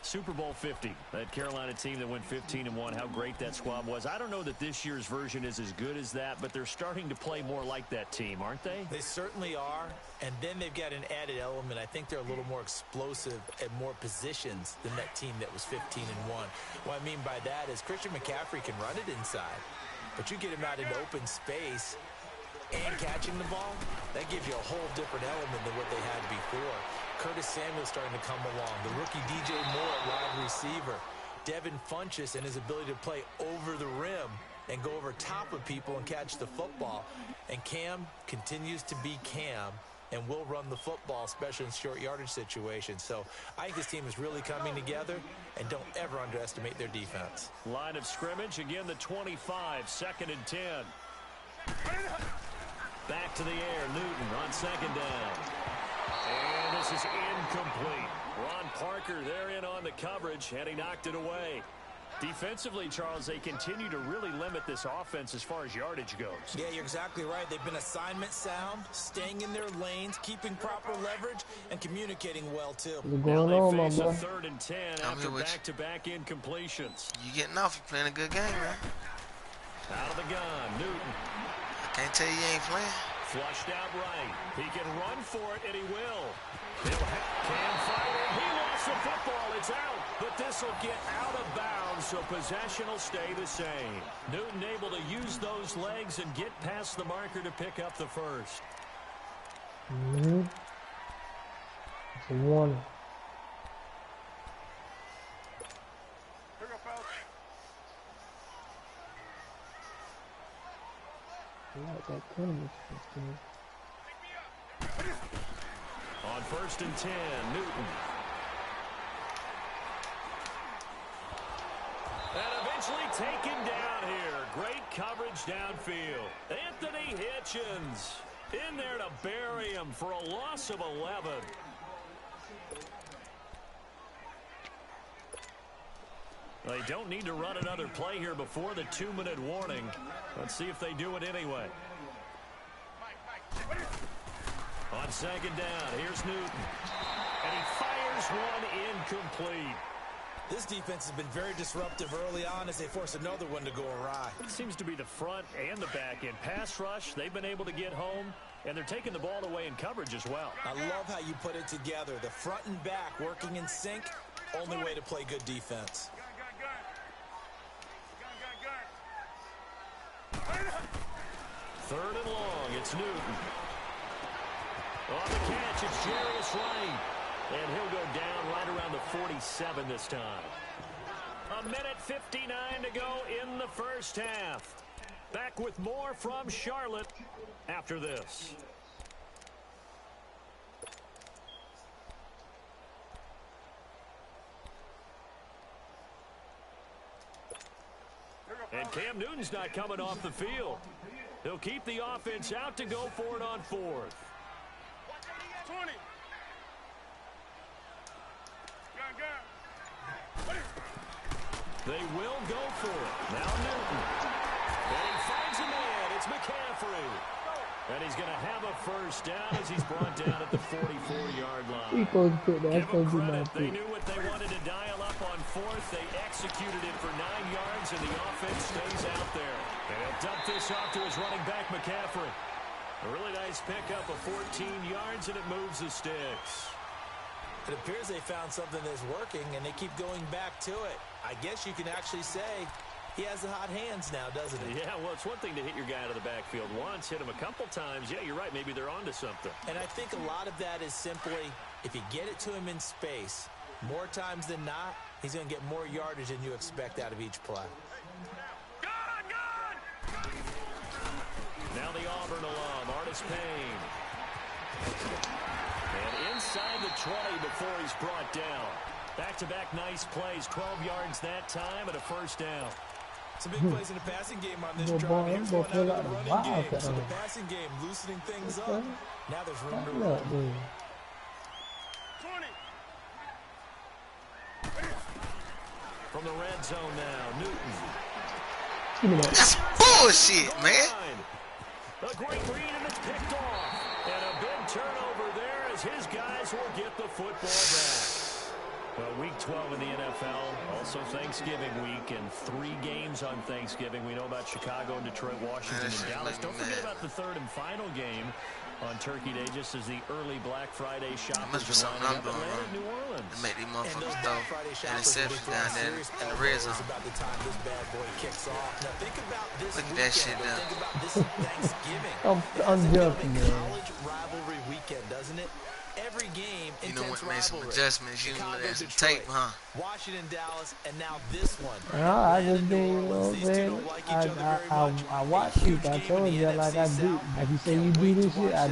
Super Bowl 50, that Carolina team that went 15-1, how great that squad was. I don't know that this year's version is as good as that, but they're starting to play more like that team, aren't they? They certainly are, and then they've got an added element. I think they're a little more explosive at more positions than that team that was 15-1. What I mean by that is Christian McCaffrey can run it inside, but you get him out in open space and catching the ball, that gives you a whole different element than what they had before. Curtis Samuel starting to come along. The rookie DJ Moore at wide receiver. Devin Funchess and his ability to play over the rim and go over top of people and catch the football. And Cam continues to be Cam and will run the football, especially in short yardage situations. So I think this team is really coming together, and don't ever underestimate their defense. Line of scrimmage, again the 25, 2nd and 10. Back to the air, Newton on 2nd down. And this is incomplete. Ron Parker there in on the coverage, and he knocked it away. Defensively, Charles, they continue to really limit this offense as far as yardage goes. Yeah, you're exactly right. They've been assignment sound, staying in their lanes, keeping proper leverage, and communicating well, too. Now they face a 3rd and 10 after back-to-back incompletions. You getting off, you playing a good game, man. Out of the gun, Newton. Can't tell you ain't playing. Flushed out right. He can run for it, and he will. Cam fighting. He lost the football. It's out. But this will get out of bounds, so possession will stay the same. Newton able to use those legs and get past the marker to pick up the first. It's a warning. I like that corner. On 1st and 10, Newton. And eventually taken down here. Great coverage downfield. Anthony Hitchens in there to bury him for a loss of 11. They don't need to run another play here before the 2-minute warning. Let's see if they do it anyway. On 2nd down, here's Newton. And he fires one incomplete. This defense has been very disruptive early on as they force another one to go awry. It seems to be the front and the back end. Pass rush, they've been able to get home, and they're taking the ball away in coverage as well. I love how you put it together. The front and back working in sync, only way to play good defense. 3rd and long, it's Newton. On the catch, it's Jarius Wright. And he'll go down right around the 47 this time. 1:59 to go in the first half. Back with more from Charlotte after this. And Cam Newton's not coming off the field. He'll keep the offense out to go for it on 4th. 20. They will go for it. Now Newton. And he finds a man. It's McCaffrey. And he's going to have a first down as he's brought down at the 44-yard line. He's supposed to put that. Give them credit. They knew what they wanted to dial up on 4th. They executed it for 9 yards, and the offense stays out there. And he'll dump this off to his running back, McCaffrey. A really nice pickup of 14 yards, and it moves the sticks. It appears they found something that's working, and they keep going back to it. I guess you can actually say He has the hot hands now, doesn't he? Yeah, well, it's one thing to hit your guy out of the backfield once, hit him a couple times. Yeah, you're right. Maybe they're onto something. And I think a lot of that is simply, if you get it to him in space, more times than not, he's going to get more yardage than you expect out of each play. Now the Auburn alum, Artis Payne. And inside the 20 before he's brought down. Back-to-back nice plays, 12 yards that time and a first down. Some big plays in the passing game on this drive. Here's one out of the running game. So the passing game loosening things up. Now there's room to run. 20. From the red zone now, Newton. That's bullshit, man. A great read and it's picked off. And a big turnover there as his guys will get the football back. Well, week 12 in the NFL, also Thanksgiving week, and 3 games on Thanksgiving. We know about Chicago and Detroit, Washington, and Dallas. Don't forget about the third and final game on Turkey Day, just as the early Black Friday shoppers are lining up Atlanta and New Orleans. To make these motherfuckers throw interceptions down there in the red zone. About the time this bad boy kicks off. Now think about this Look at that shit now. Think about this Thanksgiving. I'm joking, man. College rivalry weekend, doesn't it? Every game, you know what, made some rivalry. adjustments. You Chicago, had some Detroit, tape, huh? Washington, Dallas, and now this one. I just been, you know what I'm saying? I watch you. I told you like I do. Like you say you do this shit, I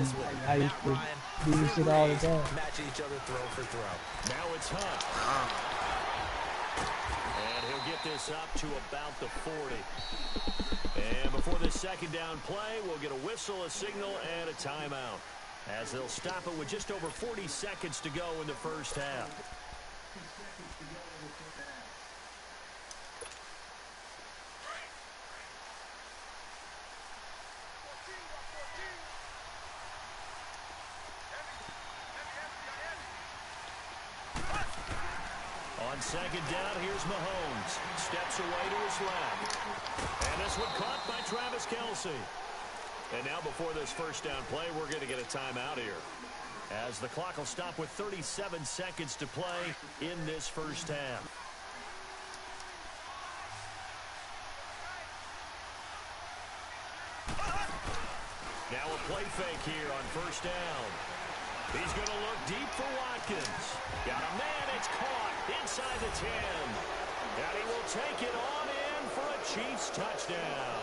used to do this shit all the time. Matching each other throw for throw. Now it's Hunt. And he'll get this up to about the 40. And before this second down play, we'll get a whistle, a signal, and a timeout, as they'll stop it with just over 40 seconds to go in the first half. On second down, here's Mahomes. Steps away to his left. And this one caught by Travis Kelce. And now before this first down play, we're going to get a timeout here, as the clock will stop with 37 seconds to play in this first half. Now a play fake here on first down. He's going to look deep for Watkins. Got a man, it's caught inside the 10. And he will take it on in for a Chiefs touchdown.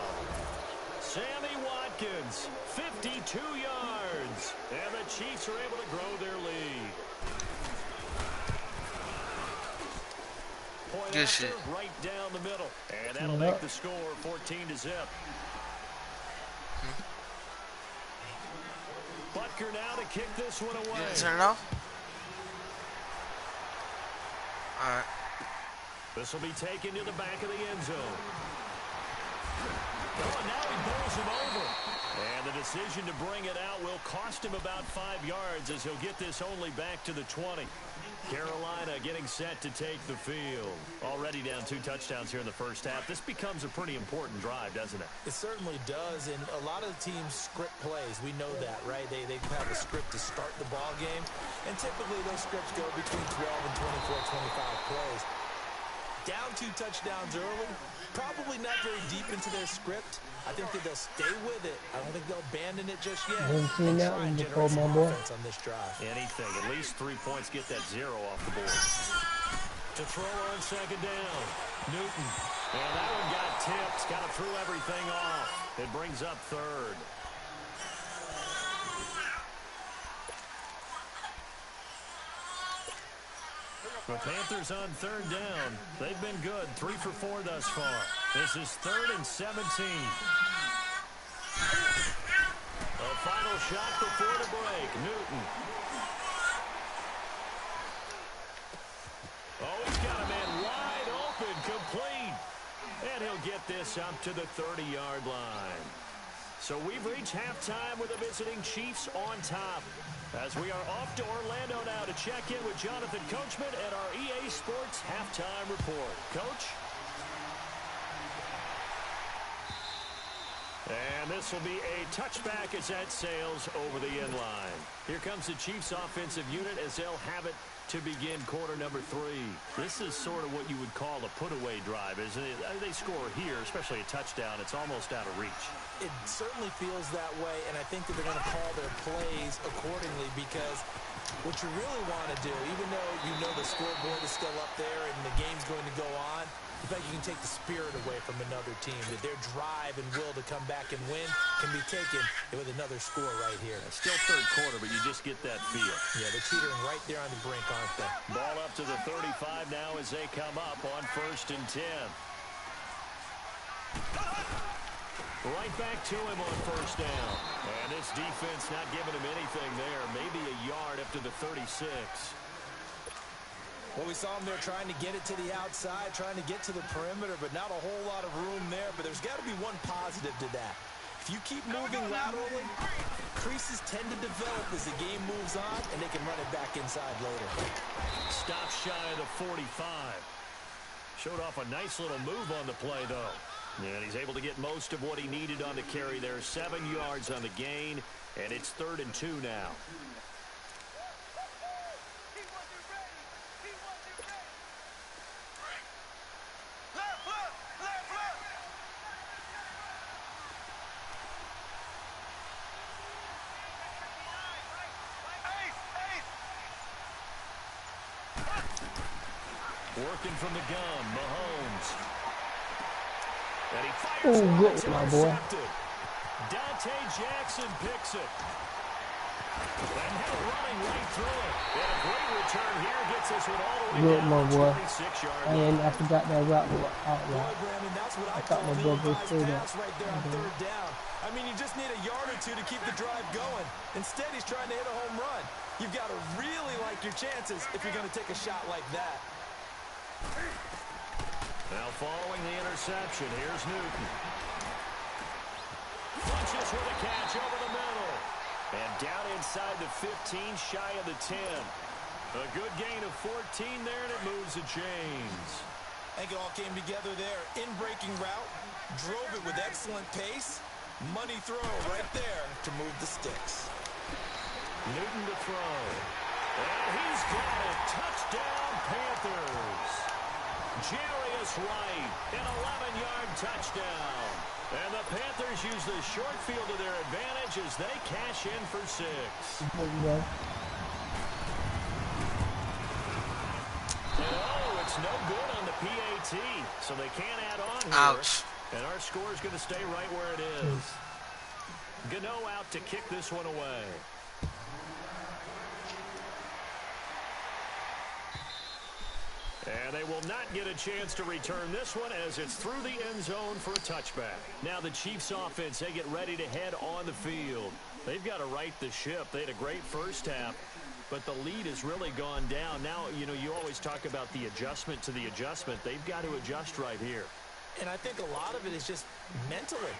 Sammy Watkins, 52 yards, and the Chiefs are able to grow their lead. Point Good after, shit. right down the middle, and that'll make the score 14-0. Butker now to kick this one away. Turn it off. All right. This will be taken to the back of the end zone. Oh, and now he bowls him over. And the decision to bring it out will cost him about 5 yards, as he'll get this only back to the 20. Carolina getting set to take the field. Already down 2 touchdowns here in the first half. This becomes a pretty important drive, doesn't it? It certainly does, and a lot of the teams script plays. We know that, right? They have a script to start the ball game, and typically those scripts go between 12 and 24, 25 plays. Down 2 touchdowns early, probably not very deep into their script. I think that they'll stay with it. I don't think they'll abandon it just yet. Haven't seen that one before, my boy. On this drive. Anything, at least 3 points, get that 0 off the board. To throw on second down, Newton. And that one got tipped, kind of threw everything off. It brings up third. The Panthers on third down. They've been good, 3 for 4 thus far. This is 3rd and 17. A final shot before the break. Newton. Oh, he's got a man wide open, complete. And he'll get this up to the 30-yard line. So we've reached halftime with the visiting Chiefs on top, as we are off to Orlando now to check in with Jonathan Coachman at our EA Sports Halftime Report. Coach? And this will be a touchback as that sails over the end line. Here comes the Chiefs offensive unit as they'll have it to begin quarter number 3. This is sort of what you would call a put-away drive, isn't it? They score here, especially a touchdown. It's almost out of reach. It certainly feels that way, and I think that they're going to call their plays accordingly because what you really want to do, even though you know the scoreboard is still up there and the game's going to go on, I think you can take the spirit away from another team, that their drive and will to come back and win can be taken with another score right here. Still third quarter, but you just get that feel. Yeah, they're teetering right there on the brink, aren't they? Ball up to the 35 now as they come up on 1st and 10. Right back to him on 1st down. And this defense not giving him anything there. Maybe a yard up to the 36. Well, we saw him there trying to get it to the outside, trying to get to the perimeter, but not a whole lot of room there. But there's got to be one positive to that. If you keep moving laterally, creases tend to develop as the game moves on, and they can run it back inside later. Stop shy of the 45. Showed off a nice little move on the play, though. And he's able to get most of what he needed on the carry there. 7 yards on the gain, and it's 3rd and 2 now. Working from the gun, Mahomes. And he fires one, good, it's my boy. intercepted. Dante Jackson picks it. And now running right through it. And a great return here gets this one all the way Good, down my to boy. 26-yard I forgot that route out Boy, route. Brandon, that's what I I thought call my an boy go ill-advised through that. pass right there on 3rd down. I mean, you just need a yard or two to keep the drive going. Instead, he's trying to hit a home run. You've got to really like your chances if you're going to take a shot like that. Now following the interception, here's Newton. Punches with a catch over the middle. And down inside the 15, shy of the 10. A good gain of 14 there, and it moves the chains. I think it all came together there. In-breaking route, drove it with excellent pace. Money throw right there to move the sticks. Newton to throw. And he's got it. Touchdown, Panthers. Jarius Wright, an 11-yard touchdown. And the Panthers use the short field to their advantage as they cash in for 6. Oh, it's no good on the PAT, so they can't add on here. Ouch. And our score is going to stay right where it is. Gano out to kick this one away. And they will not get a chance to return this one as it's through the end zone for a touchback. Now the Chiefs offense, they get ready to head on the field. They've got to right the ship. They had a great first half, but the lead has really gone down. Now, you know, you always talk about the adjustment to the adjustment. They've got to adjust right here. And I think a lot of it is just mentally.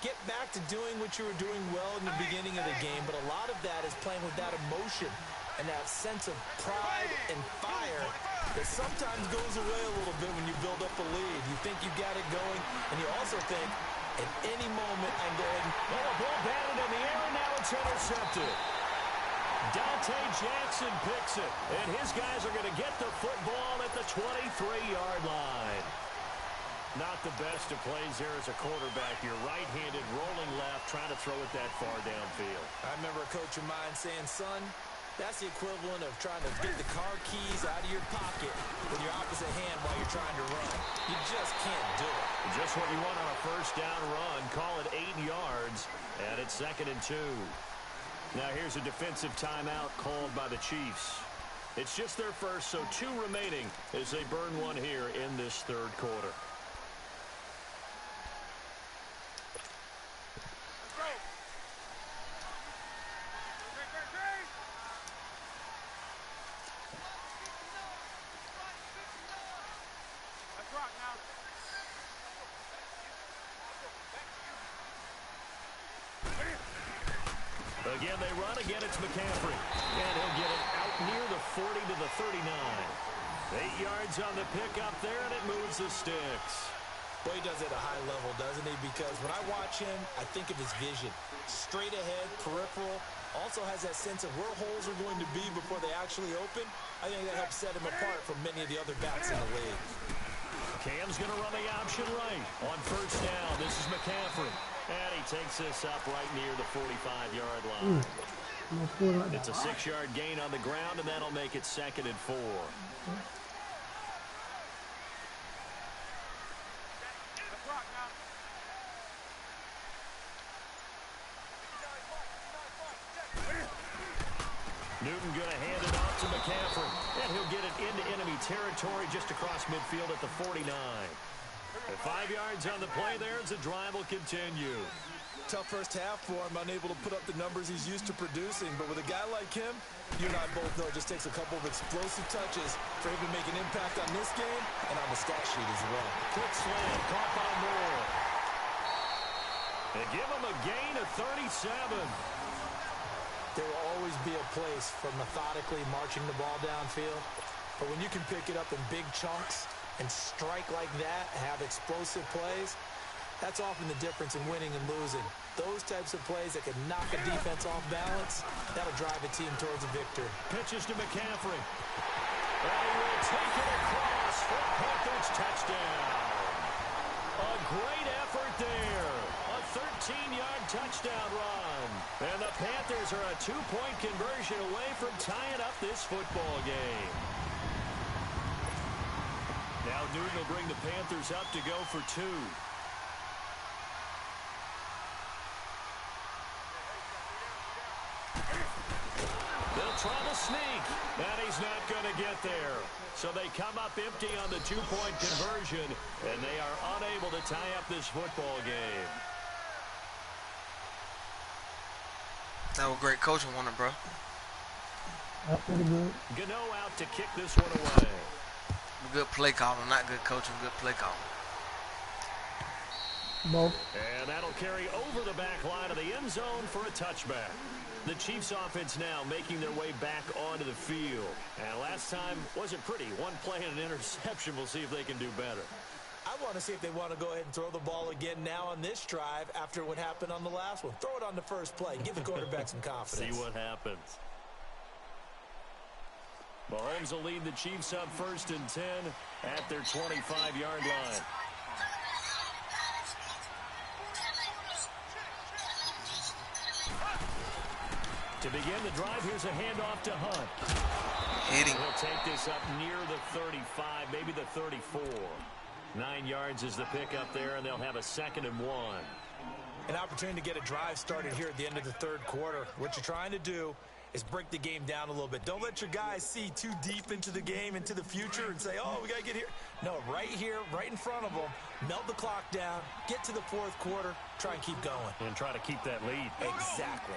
Get back to doing what you were doing well in the beginning of the game, but a lot of that is playing with that emotion and that sense of pride and fire that sometimes goes away a little bit when you build up a lead. You think you got it going, and you also think at any moment I'm going. Well, a ball batted in the air, and now it's intercepted. Dante Jackson picks it, and his guys are going to get the football at the 23-yard line. Not the best of plays there as a quarterback. You're right-handed, rolling left, trying to throw it that far downfield. I remember a coach of mine saying, son, that's the equivalent of trying to get the car keys out of your pocket with your opposite hand while you're trying to run. You just can't do it. Just what you want on a first down run. Call it 8 yards, and it's 2nd and 2. Now here's a defensive timeout called by the Chiefs. It's just their first, so 2 remaining as they burn one here in this third quarter. Again, they run. Again, it's McCaffrey. And he'll get it out near the 40 to the 39. 8 yards on the pickup there, and it moves the sticks. Well, he does it at a high level, doesn't he? Because when I watch him, I think of his vision. Straight ahead, peripheral. Also has that sense of where holes are going to be before they actually open. I think that helps set him apart from many of the other backs in the league. Cam's going to run the option right. On first down, this is McCaffrey. And he takes this up right near the 45-yard line. It's a 6-yard gain on the ground, and that'll make it 2nd and 4. Newton going to hand it off to McCaffrey. And he'll get it into enemy territory just across midfield at the 49. And 5 yards on the play there as the drive will continue. Tough first half for him, unable to put up the numbers he's used to producing. But with a guy like him, you and I both know it just takes a couple of explosive touches for him to make an impact on this game and on the stat sheet as well. Quick slam, caught by Moore. They give him a gain of 37. There will always be a place for methodically marching the ball downfield. But when you can pick it up in big chunks and strike like that, have explosive plays, that's often the difference in winning and losing. Those types of plays that can knock a defense off balance, that'll drive a team towards a victory. Pitches to McCaffrey. And he will take it across for Panthers touchdown. A great effort there. A 13-yard touchdown run. And the Panthers are a 2-point conversion away from tying up this football game. Now Newton will bring the Panthers up to go for 2. They'll try to sneak, and he's not going to get there. So they come up empty on the 2-point conversion, and they are unable to tie up this football game. That was great coaching on it, bro. That's pretty good. Gano out to kick this one away. Good play calling, not good coaching, good play calling. Both. And that'll carry over the back line of the end zone for a touchback. The Chiefs offense now making their way back onto the field. And last time wasn't pretty. One play and an interception. We'll see if they can do better. I want to see if they want to go ahead and throw the ball again now on this drive after what happened on the last one. Throw it on the first play. Give the quarterback some confidence. See what happens. Mahomes will lead the Chiefs up 1st and 10 at their 25-yard line. To begin the drive, here's a handoff to Hunt. Hitting. He'll take this up near the 35, maybe the 34. 9 yards is the pickup there, and they'll have a 2nd and 1. An opportunity to get a drive started here at the end of the third quarter. What you're trying to do is break the game down a little bit. Don't let your guys see too deep into the game, into the future, and say, oh, we got to get here. No, right here, right in front of them, melt the clock down, get to the fourth quarter, try and keep going. And try to keep that lead. Exactly.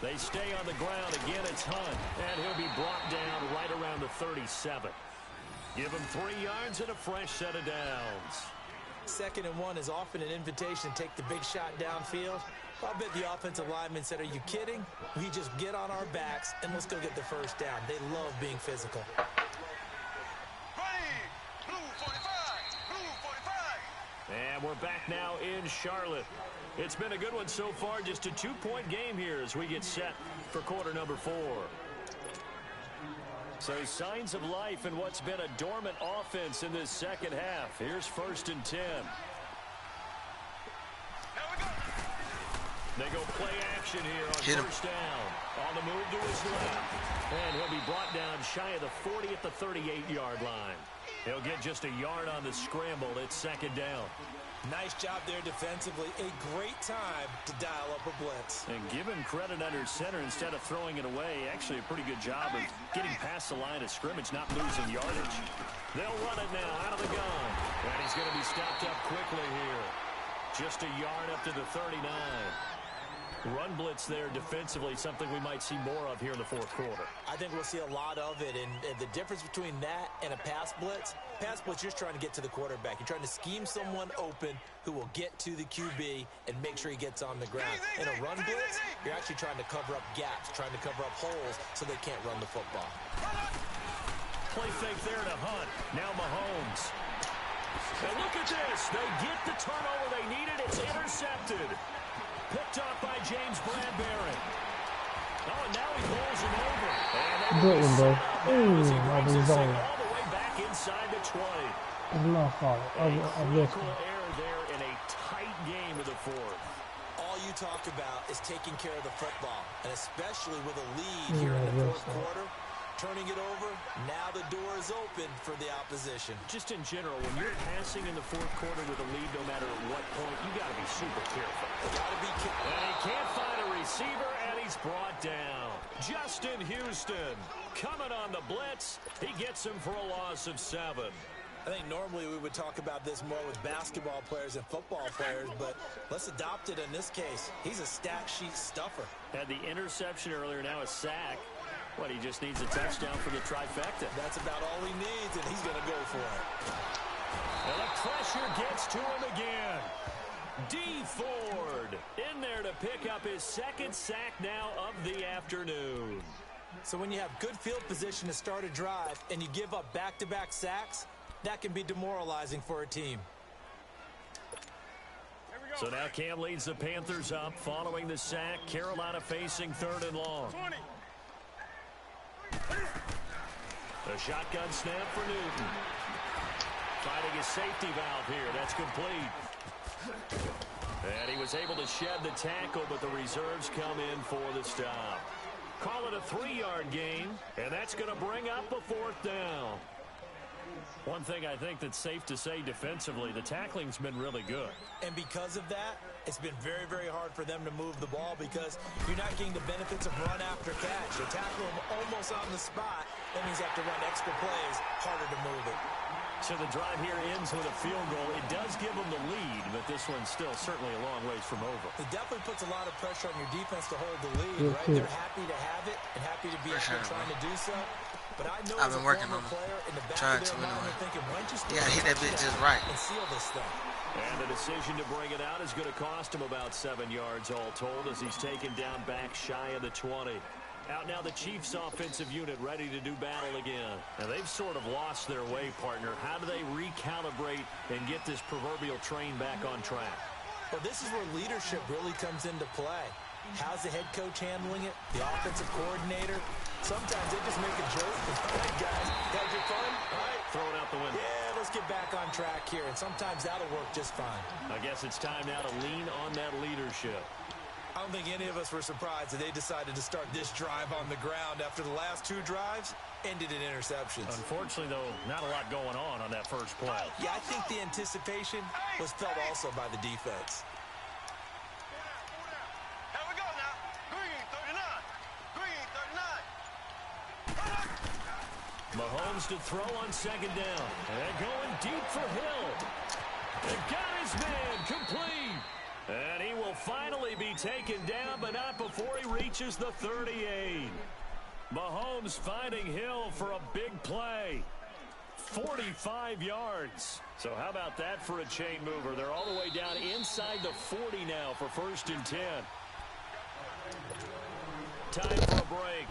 They stay on the ground. Again, it's Hunt, and he'll be brought down right around the 37. Give him 3 yards and a fresh set of downs. 2nd and 1 is often an invitation to take the big shot downfield. I bet the offensive lineman said, are you kidding? We just get on our backs and let's go get the first down. They love being physical. And we're back now in Charlotte. It's been a good one so far. Just a 2-point game here as we get set for quarter number 4. So signs of life in what's been a dormant offense in this second half. Here's 1st and 10. They go play action here on first down. On the move to his left. And he'll be brought down shy of the 40 at the 38-yard line. He'll get just a yard on the scramble. It's 2nd down. Nice job there defensively. A great time to dial up a blitz. And give him credit under center instead of throwing it away. Actually a pretty good job of getting past the line of scrimmage, not losing yardage. They'll run it now out of the gun. And he's going to be stopped up quickly here. Just a yard up to the 39. Run blitz there defensively, something we might see more of here in the fourth quarter. I think we'll see a lot of it, and the difference between that and a pass blitz, you're just trying to get to the quarterback. You're trying to scheme someone open who will get to the QB and make sure he gets on the ground. In a run blitz, you're actually trying to cover up gaps, trying to cover up holes so they can't run the football. Play fake there to Hunt. Now Mahomes. And look at this. They get the turnover they needed. It's intercepted. Picked up by James Bradbury. Oh, and now he bowls him over. Good one, bro. Ooh, he brings this thing zone. all the way back inside the 20. It's my fault. A critical error there in a tight game of the fourth. All you talk about is taking care of the football, and especially with a lead here in the fourth quarter. Turning it over, now the door is open for the opposition. Just in general, when you're passing in the fourth quarter with a lead, no matter at what point, you got to be super careful. Got to be careful. And he can't find a receiver, and he's brought down. Justin Houston coming on the blitz. He gets him for a loss of 7. I think normally we would talk about this more with basketball players and football players, but let's adopt it in this case. He's a stat sheet stuffer. Had the interception earlier, now a sack. What, he just needs a touchdown for the trifecta. That's about all he needs, and he's going to go for it. And the pressure gets to him again. D. Ford in there to pick up his second sack now of the afternoon. So when you have good field position to start a drive and you give up back-to-back sacks, that can be demoralizing for a team. So now Cam leads the Panthers up following the sack. Carolina facing 3rd and long. A shotgun snap for Newton. Finding his safety valve here. That's complete. And he was able to shed the tackle, but the reserves come in for the stop. Call it a 3-yard gain, and that's going to bring up a 4th down. One thing I think that's safe to say defensively, the tackling's been really good. And because of that, it's been very, very hard for them to move the ball because you're not getting the benefits of run after catch. You tackle them almost on the spot. That means you have to run extra plays, harder to move it. So the drive here ends with a field goal. It does give them the lead, but this one's still certainly a long ways from over. It definitely puts a lot of pressure on your defense to hold the lead, right? They're happy to have it and happy to be trying to do so. But I know I've been working on player in the back trying of to their mind, anyway. thinking, when just Yeah, hit that bitch just right. and seal this thing. And the decision to bring it out is going to cost him about 7 yards all told as he's taken down back shy of the 20. Out now the Chiefs offensive unit ready to do battle again. And they've sort of lost their way, partner. How do they recalibrate and get this proverbial train back on track? Well, this is where leadership really comes into play. How's the head coach handling it? The offensive coordinator? Sometimes they just make a joke. All right, guys, had your fun? All right. Throw it out the window. Yeah, let's get back on track here. And sometimes that'll work just fine. I guess it's time now to lean on that leadership. I don't think any of us were surprised that they decided to start this drive on the ground after the last 2 drives ended in interceptions. Unfortunately, though, not a lot going on that first play. Yeah, I think the anticipation was felt also by the defense. Here we go now. Green 39. Green 39. Mahomes to throw on 2nd down. And going deep for Hill. And got his man complete. And he will finally be taken down, but not before he reaches the 38. Mahomes finding Hill for a big play. 45 yards. So how about that for a chain mover? They're all the way down inside the 40 now for 1st and 10. Time for a break.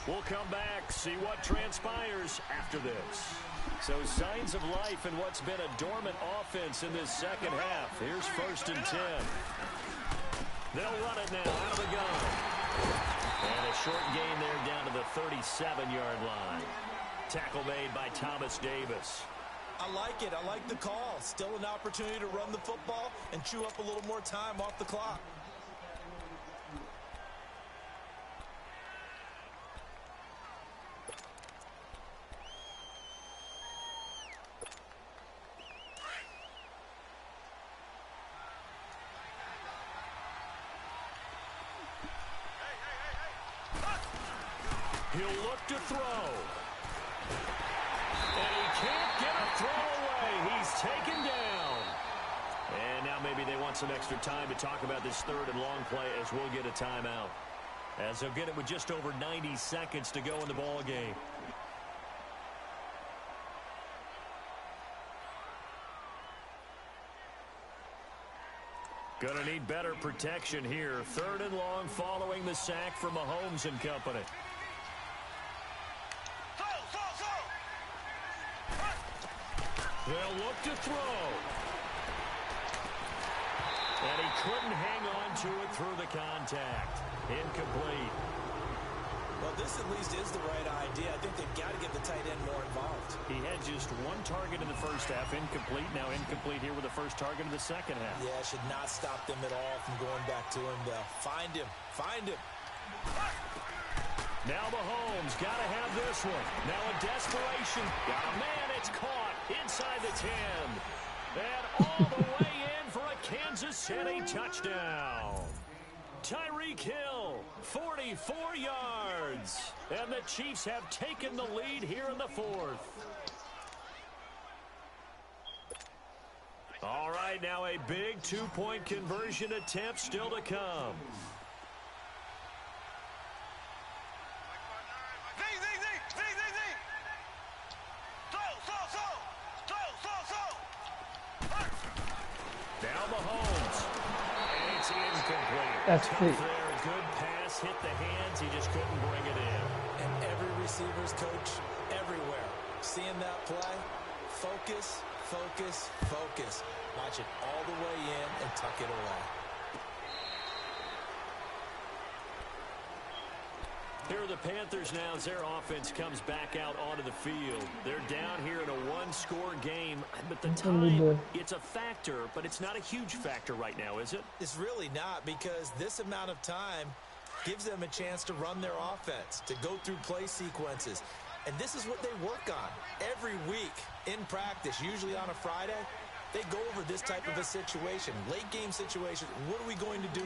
We'll come back, see what transpires after this. So signs of life in what's been a dormant offense in this second half. Here's 1st and 10. They'll run it now out of the gun. And a short gain there down to the 37-yard line. Tackle made by Thomas Davis. I like it. I like the call. Still an opportunity to run the football and chew up a little more time off the clock. He'll look to throw. And he can't get a throw away. He's taken down. And now maybe they want some extra time to talk about this 3rd and long play as we'll get a timeout. As they'll get it with just over 90 seconds to go in the ball game. Gonna need better protection here. 3rd and long following the sack from Mahomes and company. They'll look to throw. And he couldn't hang on to it through the contact. Incomplete. Well, this at least is the right idea. I think they've got to get the tight end more involved. He had just one target in the first half. Incomplete. Now incomplete here with the first target of the second half. Yeah, should not stop them at all from going back to him, though. Find him. Find him. Now Mahomes got to have this one. Now a desperation. Oh, man, it's caught inside the 10. And all the way in for a Kansas City touchdown. Tyreek Hill, 44 yards. And the Chiefs have taken the lead here in the fourth. All right, now a big two-point conversion attempt still to come. Now Mahomes. And it's incomplete. That's Tough free. there. Good pass. Hit the hands. He just couldn't bring it in. And every receiver's coach everywhere. Seeing that play, focus, focus, focus. Watch it all the way in and tuck it away. Here are the Panthers now as their offense comes back out onto the field. They're down here in a one-score game, but the time, it's a factor, but it's not a huge factor right now, is it? It's really not, because this amount of time gives them a chance to run their offense, to go through play sequences. And this is what they work on every week in practice, usually on a Friday. They go over this type of a situation, late game situation. What are we going to do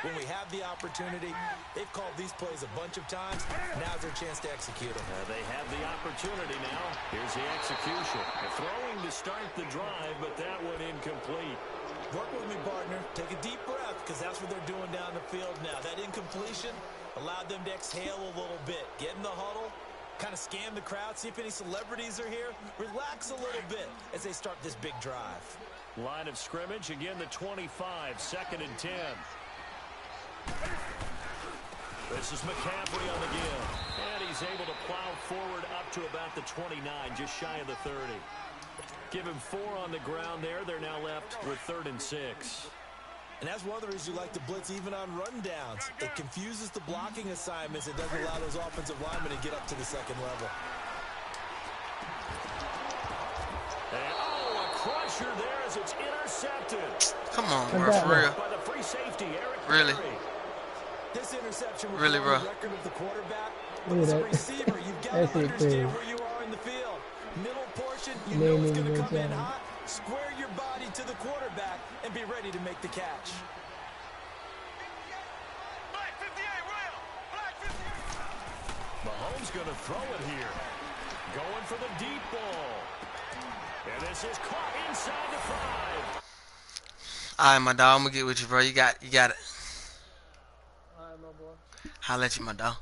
when we have the opportunity? They've called these plays a bunch of times. Now's their chance to execute them. They have the opportunity now. Here's the execution. Throwing to start the drive, but that one incomplete. Work with me, partner. Take a deep breath, because that's what they're doing down the field now. That incompletion allowed them to exhale a little bit. Get in the huddle. Kind of scan the crowd, see if any celebrities are here. Relax a little bit as they start this big drive. Line of scrimmage, again the 25, 2nd and 10. This is McCaffrey on the give. And he's able to plow forward up to about the 29, just shy of the 30. Give him 4 on the ground there. They're now left with 3rd and 6. And that's one of the reasons you like to blitz even on rundowns. It confuses the blocking assignments. It doesn't allow those offensive linemen to get up to the second level. And, a crusher there as it's intercepted. Come on, bro, for real. By the free safety, Eric Really? Berry. This interception was Really, bro. the record of the quarterback. But Look as at a that. receiver, you've got That's to it, understand crazy. where you are in the field. Middle portion, you Name know it's it going to right come in there. hot. Square your body to the quarterback and be ready to make the catch. Mahomes going to throw it here. Going for the deep ball. And this is caught inside the 5. All right, my dog. I'm gonna get with you, bro. You got it. All right, my boy. Holla at you, my dog.